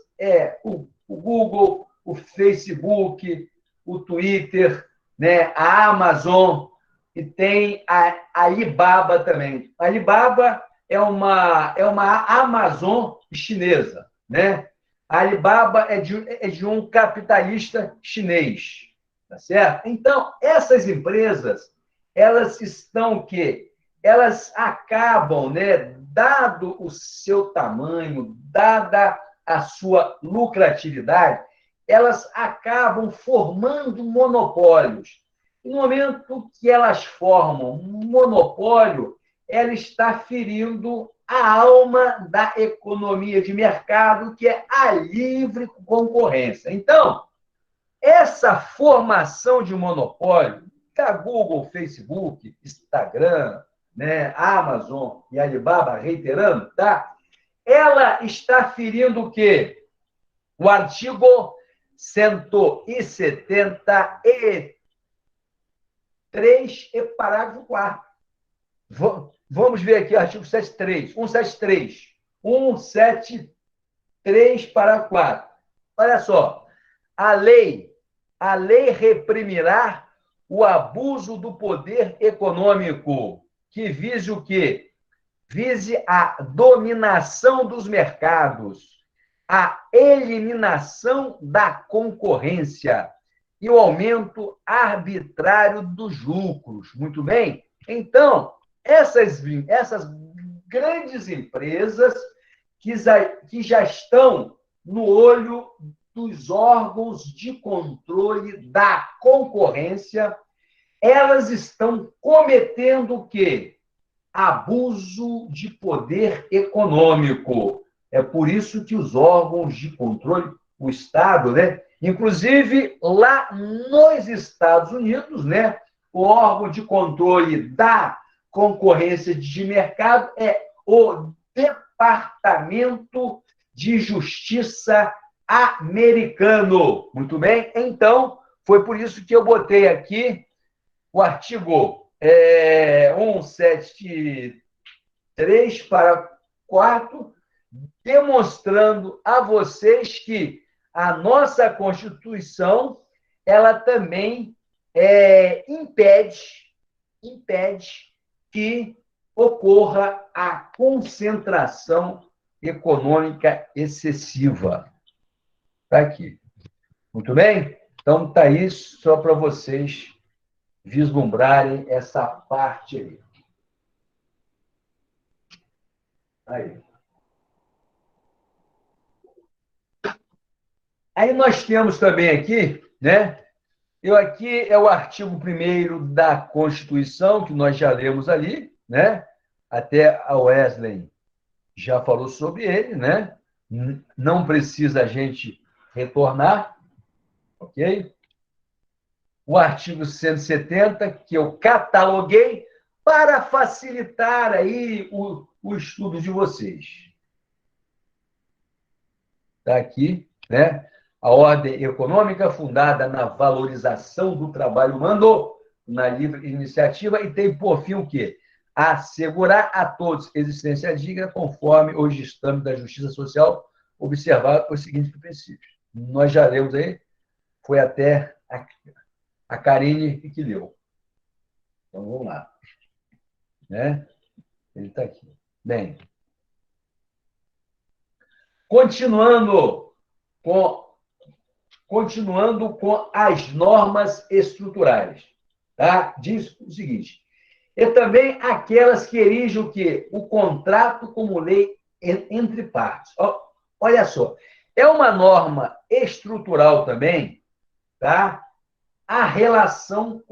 o Google, o Facebook, o Twitter, né, a Amazon, e tem a Alibaba também. A Alibaba é uma Amazon chinesa, né? A Alibaba é de um capitalista chinês, tá certo? Então, essas empresas, elas estão o quê? Elas acabam, né, dado o seu tamanho, dada a sua lucratividade, elas acabam formando monopólios. No momento que elas formam um monopólio, ela está ferindo a alma da economia de mercado, que é a livre concorrência. Então, essa formação de monopólio, da Google, Facebook, Instagram, né, Amazon e Alibaba, reiterando, tá? Ela está ferindo o quê? O artigo 173 e parágrafo 4º. Vamos ver aqui, artigo 173, 173, parágrafo 4º. Olha só, a lei reprimirá o abuso do poder econômico, que vise o quê? Vise a dominação dos mercados, a eliminação da concorrência e o aumento arbitrário dos lucros. Muito bem? Então, essas grandes empresas que já estão no olho dos órgãos de controle da concorrência, elas estão cometendo o quê? Abuso de poder econômico. É por isso que os órgãos de controle, o Estado, né? Inclusive, lá nos Estados Unidos, né? O órgão de controle da concorrência de mercado é o Departamento de Justiça americano. Muito bem? Então, foi por isso que eu botei aqui o artigo 173, parágrafo 4º, demonstrando a vocês que a nossa Constituição ela também impede que ocorra a concentração econômica excessiva. Está aqui. Muito bem? Então, está isso só para vocês vislumbrarem essa parte aí. Aí nós temos também aqui, né? Aqui é o artigo 1º da Constituição, que nós já lemos ali, né? Até a Wesley já falou sobre ele, né? Não precisa a gente retornar, ok? O artigo 170, que eu cataloguei para facilitar aí o estudo de vocês. Está aqui, né? A ordem econômica fundada na valorização do trabalho humano, na livre iniciativa, e tem, por fim, o quê? Assegurar a todos existência digna conforme os ditames da justiça social observar os seguintes princípios. Nós já lemos aí, foi até a Karine que leu. Então, vamos lá. Né? Ele está aqui. Bem, continuando com as normas estruturais. Tá? Diz o seguinte, e também aquelas que erigem o quê? O contrato como lei entre partes. Olha só, é uma norma estrutural também, tá? A relação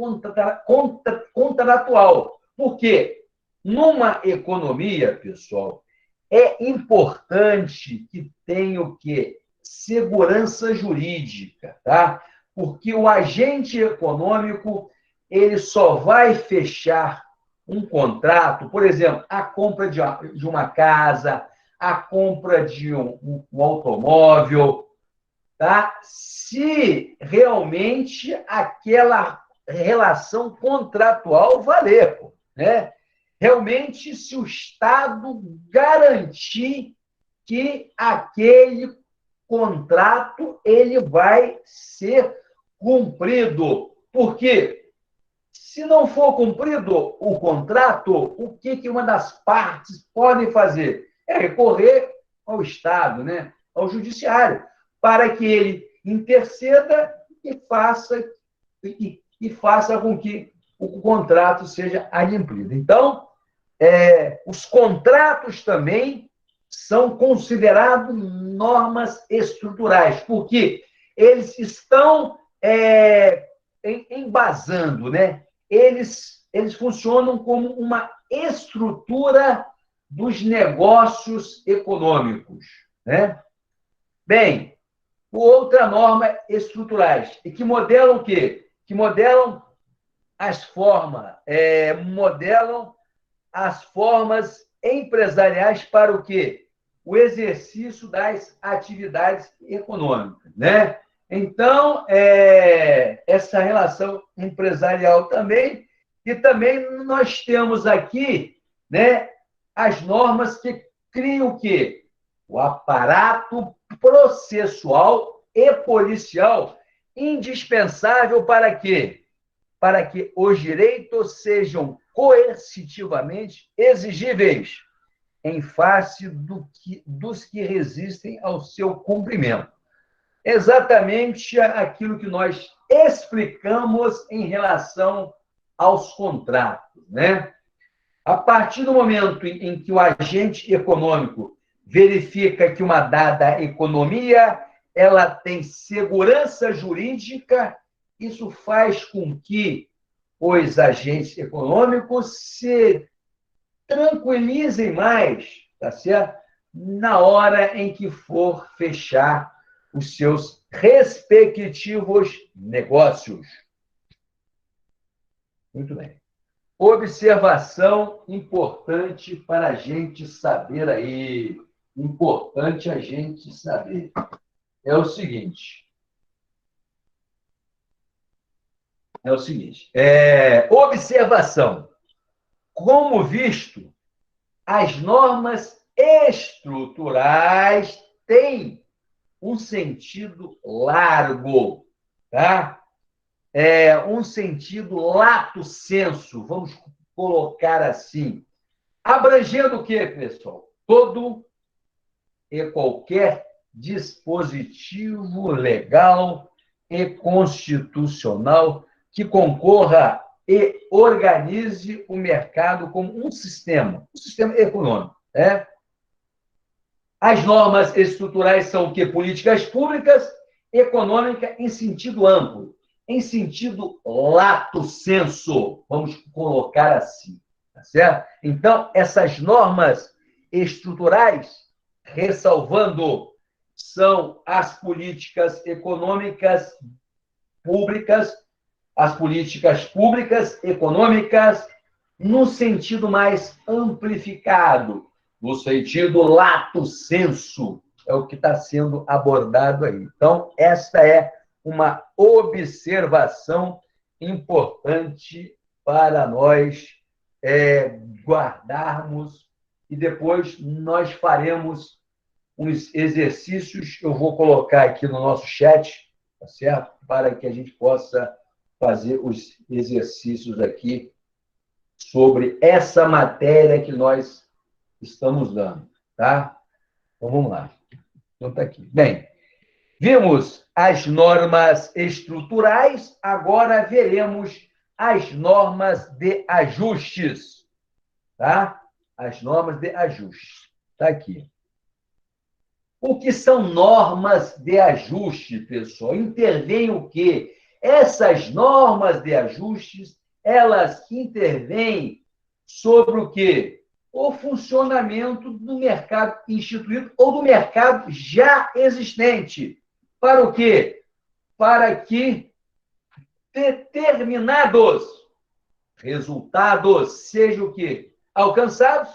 contratual. Porque numa economia, pessoal, é importante que tenha o quê? Segurança jurídica, tá? Porque o agente econômico, ele só vai fechar um contrato, por exemplo, a compra de uma casa, a compra de um automóvel, tá? Se realmente aquela relação contratual valer, né? Realmente, se o Estado garantir que aquele contrato ele vai ser cumprido. Por quê? Se não for cumprido o contrato, o que uma das partes pode fazer? É recorrer ao Estado, né? Ao Judiciário, para que ele interceda e faça com que o contrato seja adimplido. Então, os contratos também são considerados normas estruturais, porque eles estão embasando, né? Eles funcionam como uma estrutura dos negócios econômicos, né? Bem, outra norma estruturais, e que modelam o quê? Que modelam as formas empresariais para o quê? O exercício das atividades econômicas, né? Então, essa relação empresarial também, e também nós temos aqui, né, as normas que criam o quê? O aparato processual e policial indispensável para quê? Para que os direitos sejam coercitivamente exigíveis em face dos que resistem ao seu cumprimento. Exatamente aquilo que nós explicamos em relação aos contratos, né? A partir do momento em que o agente econômico verifica que uma dada economia ela tem segurança jurídica, isso faz com que os agentes econômicos se tranquilizem mais, tá certo? Na hora em que for fechar os seus respectivos negócios. Muito bem. Observação importante para a gente saber aí. Importante a gente saber. É o seguinte. Observação. Como visto, as normas estruturais têm um sentido largo, tá? Um sentido lato sensu, vamos colocar assim. Abrangendo o quê, pessoal? Todo e qualquer dispositivo legal e constitucional que concorra e organize o mercado como um sistema econômico, né? As normas estruturais são o quê? Políticas públicas, econômica em sentido amplo, em sentido lato sensu, vamos colocar assim, tá certo? Então, essas normas estruturais, ressalvando, são as políticas econômicas públicas, as políticas públicas econômicas no sentido mais amplificado, no sentido lato sensu, é o que está sendo abordado aí. Então, esta é uma observação importante para nós guardarmos, e depois nós faremos uns exercícios, eu vou colocar aqui no nosso chat, tá certo? Para que a gente possa fazer os exercícios aqui sobre essa matéria que nós estamos dando, tá? Então, vamos lá. Então, tá aqui. Bem, vimos as normas estruturais, agora veremos as normas de ajustes, tá? As normas de ajustes. Tá aqui. O que são normas de ajuste, pessoal? Intervém o quê? Essas normas de ajustes, elas intervêm sobre o quê? O funcionamento do mercado instituído ou do mercado já existente. Para o quê? Para que determinados resultados sejam o quê? Alcançados,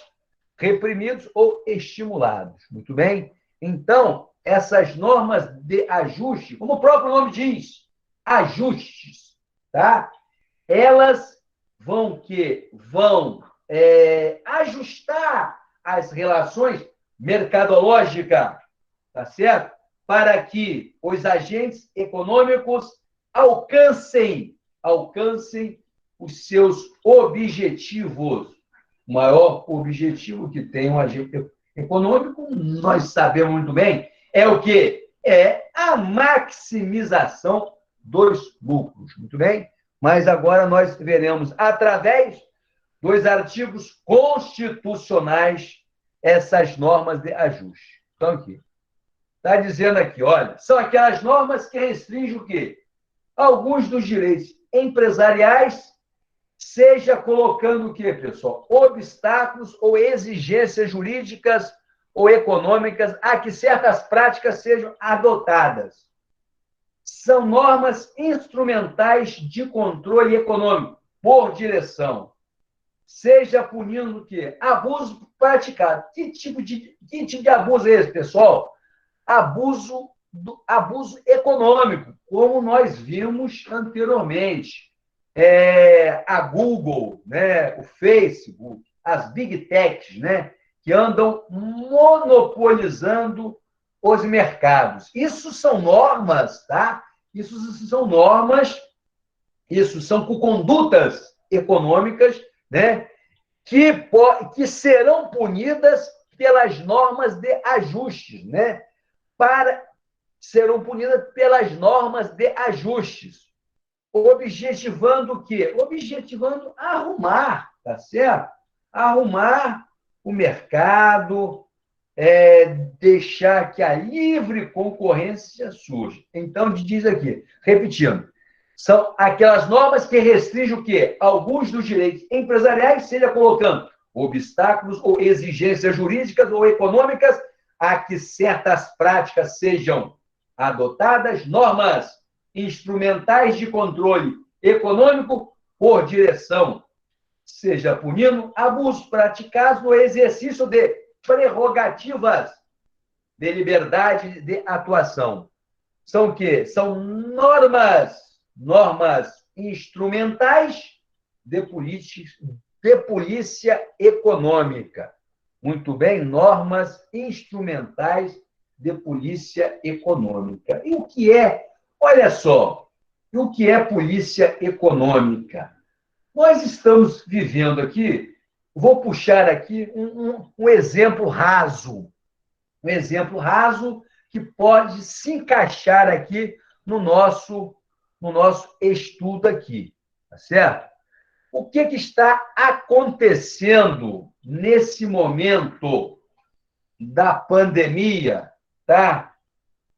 reprimidos ou estimulados. Muito bem? Então, essas normas de ajuste, como o próprio nome diz, ajustes, tá? Elas vão ajustar as relações mercadológicas, tá certo? Para que os agentes econômicos alcancem os seus objetivos. O maior objetivo que tem um agente econômico, nós sabemos muito bem, é o quê? É a maximização dos lucros. Muito bem? Mas agora nós veremos, através dos artigos constitucionais, essas normas de ajuste. Então, aqui. Está dizendo aqui, olha, são aquelas normas que restringem o quê? Alguns dos direitos empresariais, seja colocando o quê, pessoal? Obstáculos ou exigências jurídicas ou econômicas a que certas práticas sejam adotadas. São normas instrumentais de controle econômico, por direção. Seja punindo o quê? Abuso praticado. Que tipo de abuso é esse, pessoal? Abuso econômico, como nós vimos anteriormente. A Google, né, o Facebook, as Big Techs, né, que andam monopolizando os mercados. Isso são normas, tá? Isso são condutas econômicas, né, que serão punidas pelas normas de ajustes, né? Serão punidas pelas normas de ajustes. Objetivando o quê? Objetivando arrumar, tá certo? Arrumar o mercado, deixar que a livre concorrência surja. Então, diz aqui, repetindo, são aquelas normas que restringem o quê? Alguns dos direitos empresariais, seja colocando obstáculos ou exigências jurídicas ou econômicas a que certas práticas sejam adotadas, normas instrumentais de controle econômico por direção, seja punindo abusos praticados no exercício de prerrogativas de liberdade de atuação. São o quê? São normas instrumentais de polícia econômica. Muito bem, normas instrumentais de polícia econômica. E o que é, olha só, o que é polícia econômica? Nós estamos vivendo aqui, vou puxar aqui um exemplo raso, que pode se encaixar aqui no nosso estudo aqui, tá certo? O que está acontecendo nesse momento da pandemia, tá?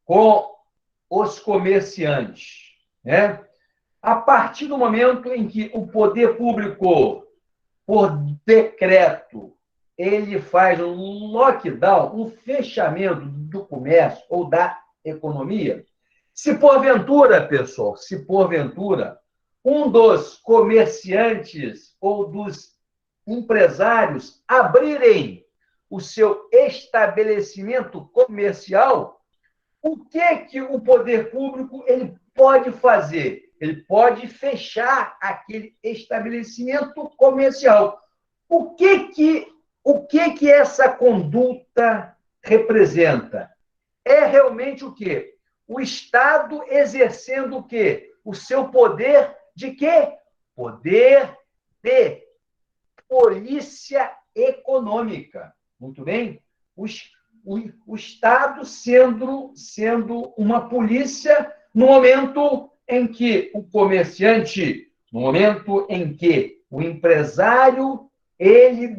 Com os comerciantes, né? A partir do momento em que o poder público, por decreto, ele faz um lockdown, um fechamento do comércio ou da economia, se porventura, pessoal, um dos comerciantes ou dos empresários abrirem o seu estabelecimento comercial, o que o poder público ele pode fazer? Ele pode fechar aquele estabelecimento comercial. O que essa conduta representa? É realmente o quê? O Estado exercendo o quê? O seu poder de quê? Poder de polícia econômica. Muito bem? O Estado sendo uma polícia no momento em que o comerciante, no momento em que o empresário, ele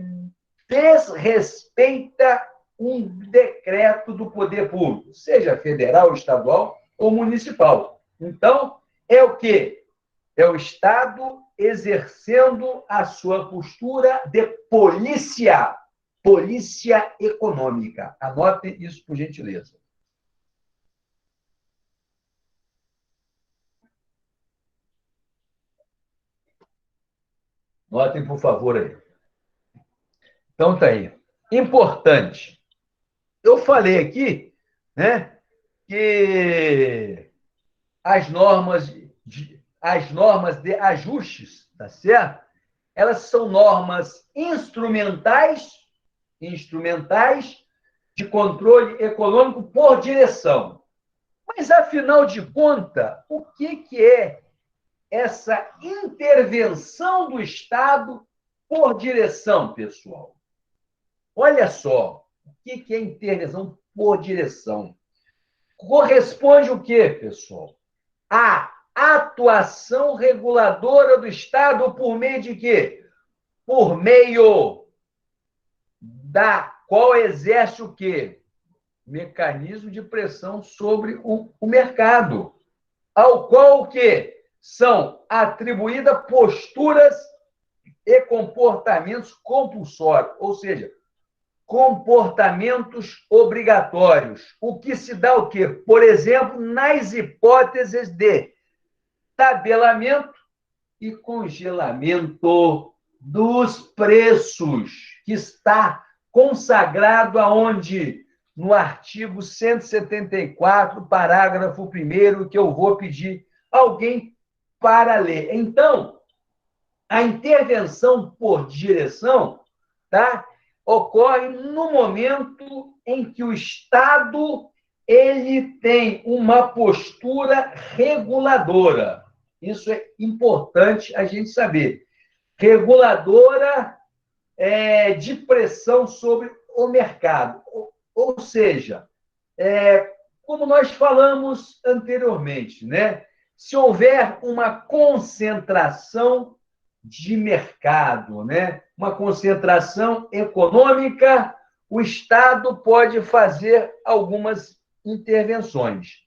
desrespeita um decreto do poder público, seja federal, estadual ou municipal. Então, é o quê? É o Estado exercendo a sua postura de polícia econômica. Anotem isso, por gentileza. Notem, por favor, aí. Então, tá aí. Importante. Eu falei aqui, né, que as normas de ajustes, tá certo? Elas são normas instrumentais de controle econômico por direção. Mas, afinal de contas, o que é essa intervenção do Estado por direção, pessoal? Olha só, o que é intervenção por direção? Corresponde o quê, pessoal? A atuação reguladora do Estado por meio de quê? Por meio da qual exerce o quê? Mecanismo de pressão sobre o mercado, ao qual o quê? São atribuídas posturas e comportamentos compulsórios, ou seja, comportamentos obrigatórios. O que se dá o quê? Por exemplo, nas hipóteses de tabelamento e congelamento dos preços, que está consagrado aonde? No artigo 174, parágrafo 1º, que eu vou pedir alguém para ler. Então, a intervenção por direção, tá, ocorre no momento em que o Estado ele tem uma postura reguladora. Isso é importante a gente saber. Reguladora de pressão sobre o mercado. Ou seja, como nós falamos anteriormente, né? Se houver uma concentração de mercado, né? Uma concentração econômica, o Estado pode fazer algumas intervenções.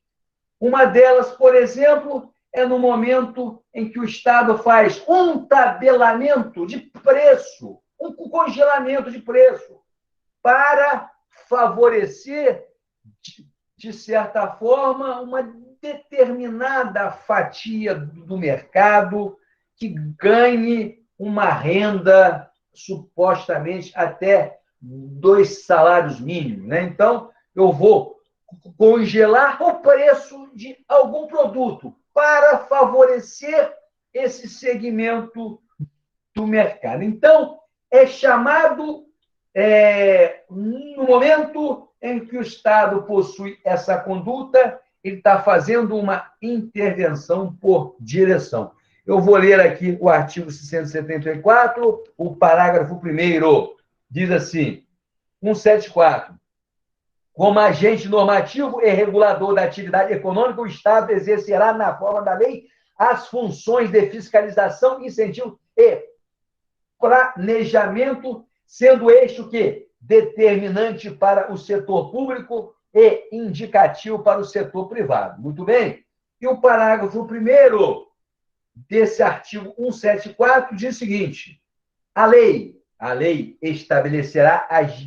Uma delas, por exemplo, é no momento em que o Estado faz um tabelamento de preço, um congelamento de preço, para favorecer, de certa forma, uma determinada fatia do mercado que ganhe uma renda supostamente até 2 salários mínimos, né? Então, eu vou congelar o preço de algum produto para favorecer esse segmento do mercado. Então, é chamado, no momento em que o Estado possui essa conduta, ele está fazendo uma intervenção por direção. Eu vou ler aqui o artigo 674, o parágrafo 1º, diz assim, 174. Como agente normativo e regulador da atividade econômica, o Estado exercerá, na forma da lei, as funções de fiscalização, incentivo e planejamento, sendo este o quê? Determinante para o setor público e indicativo para o setor privado. Muito bem? E o parágrafo 1º desse artigo 174 diz o seguinte: a lei estabelecerá as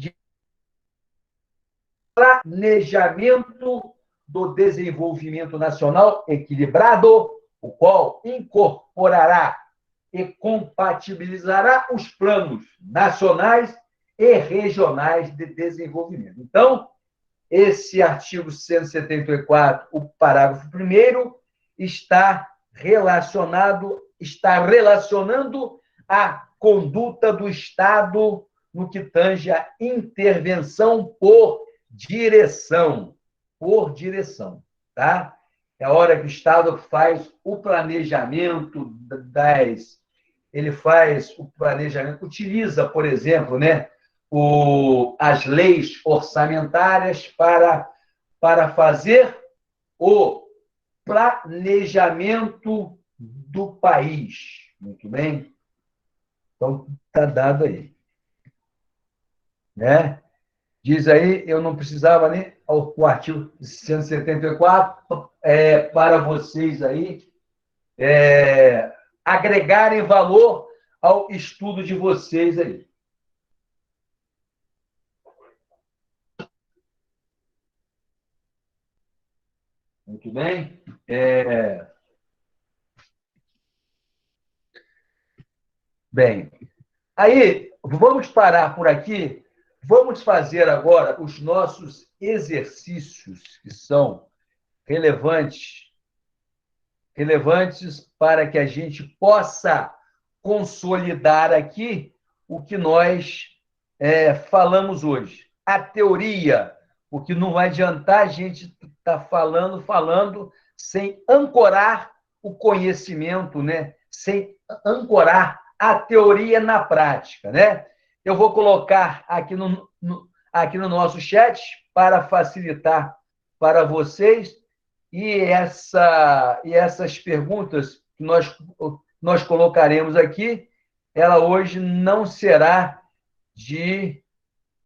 planejamento do desenvolvimento nacional equilibrado, o qual incorporará e compatibilizará os planos nacionais e regionais de desenvolvimento. Então, esse artigo 174, o parágrafo 1º, está relacionando a conduta do Estado no que tange a intervenção por direção, por direção, tá? É a hora que o Estado faz o planejamento ele faz o planejamento, utiliza, por exemplo, né, as leis orçamentárias para fazer o planejamento do país. Muito bem? Então, está dado aí. Né? Diz aí, eu não precisava nem o artigo 174 para vocês aí agregarem valor ao estudo de vocês aí. Muito bem? Bem, aí vamos parar por aqui. Vamos fazer agora os nossos exercícios que são relevantes para que a gente possa consolidar aqui o que nós falamos hoje. A teoria, porque não vai adiantar a gente estar falando sem ancorar o conhecimento, né? Sem ancorar a teoria na prática, né? Eu vou colocar aqui no nosso chat para facilitar para vocês e essas perguntas que nós colocaremos aqui, ela hoje não será de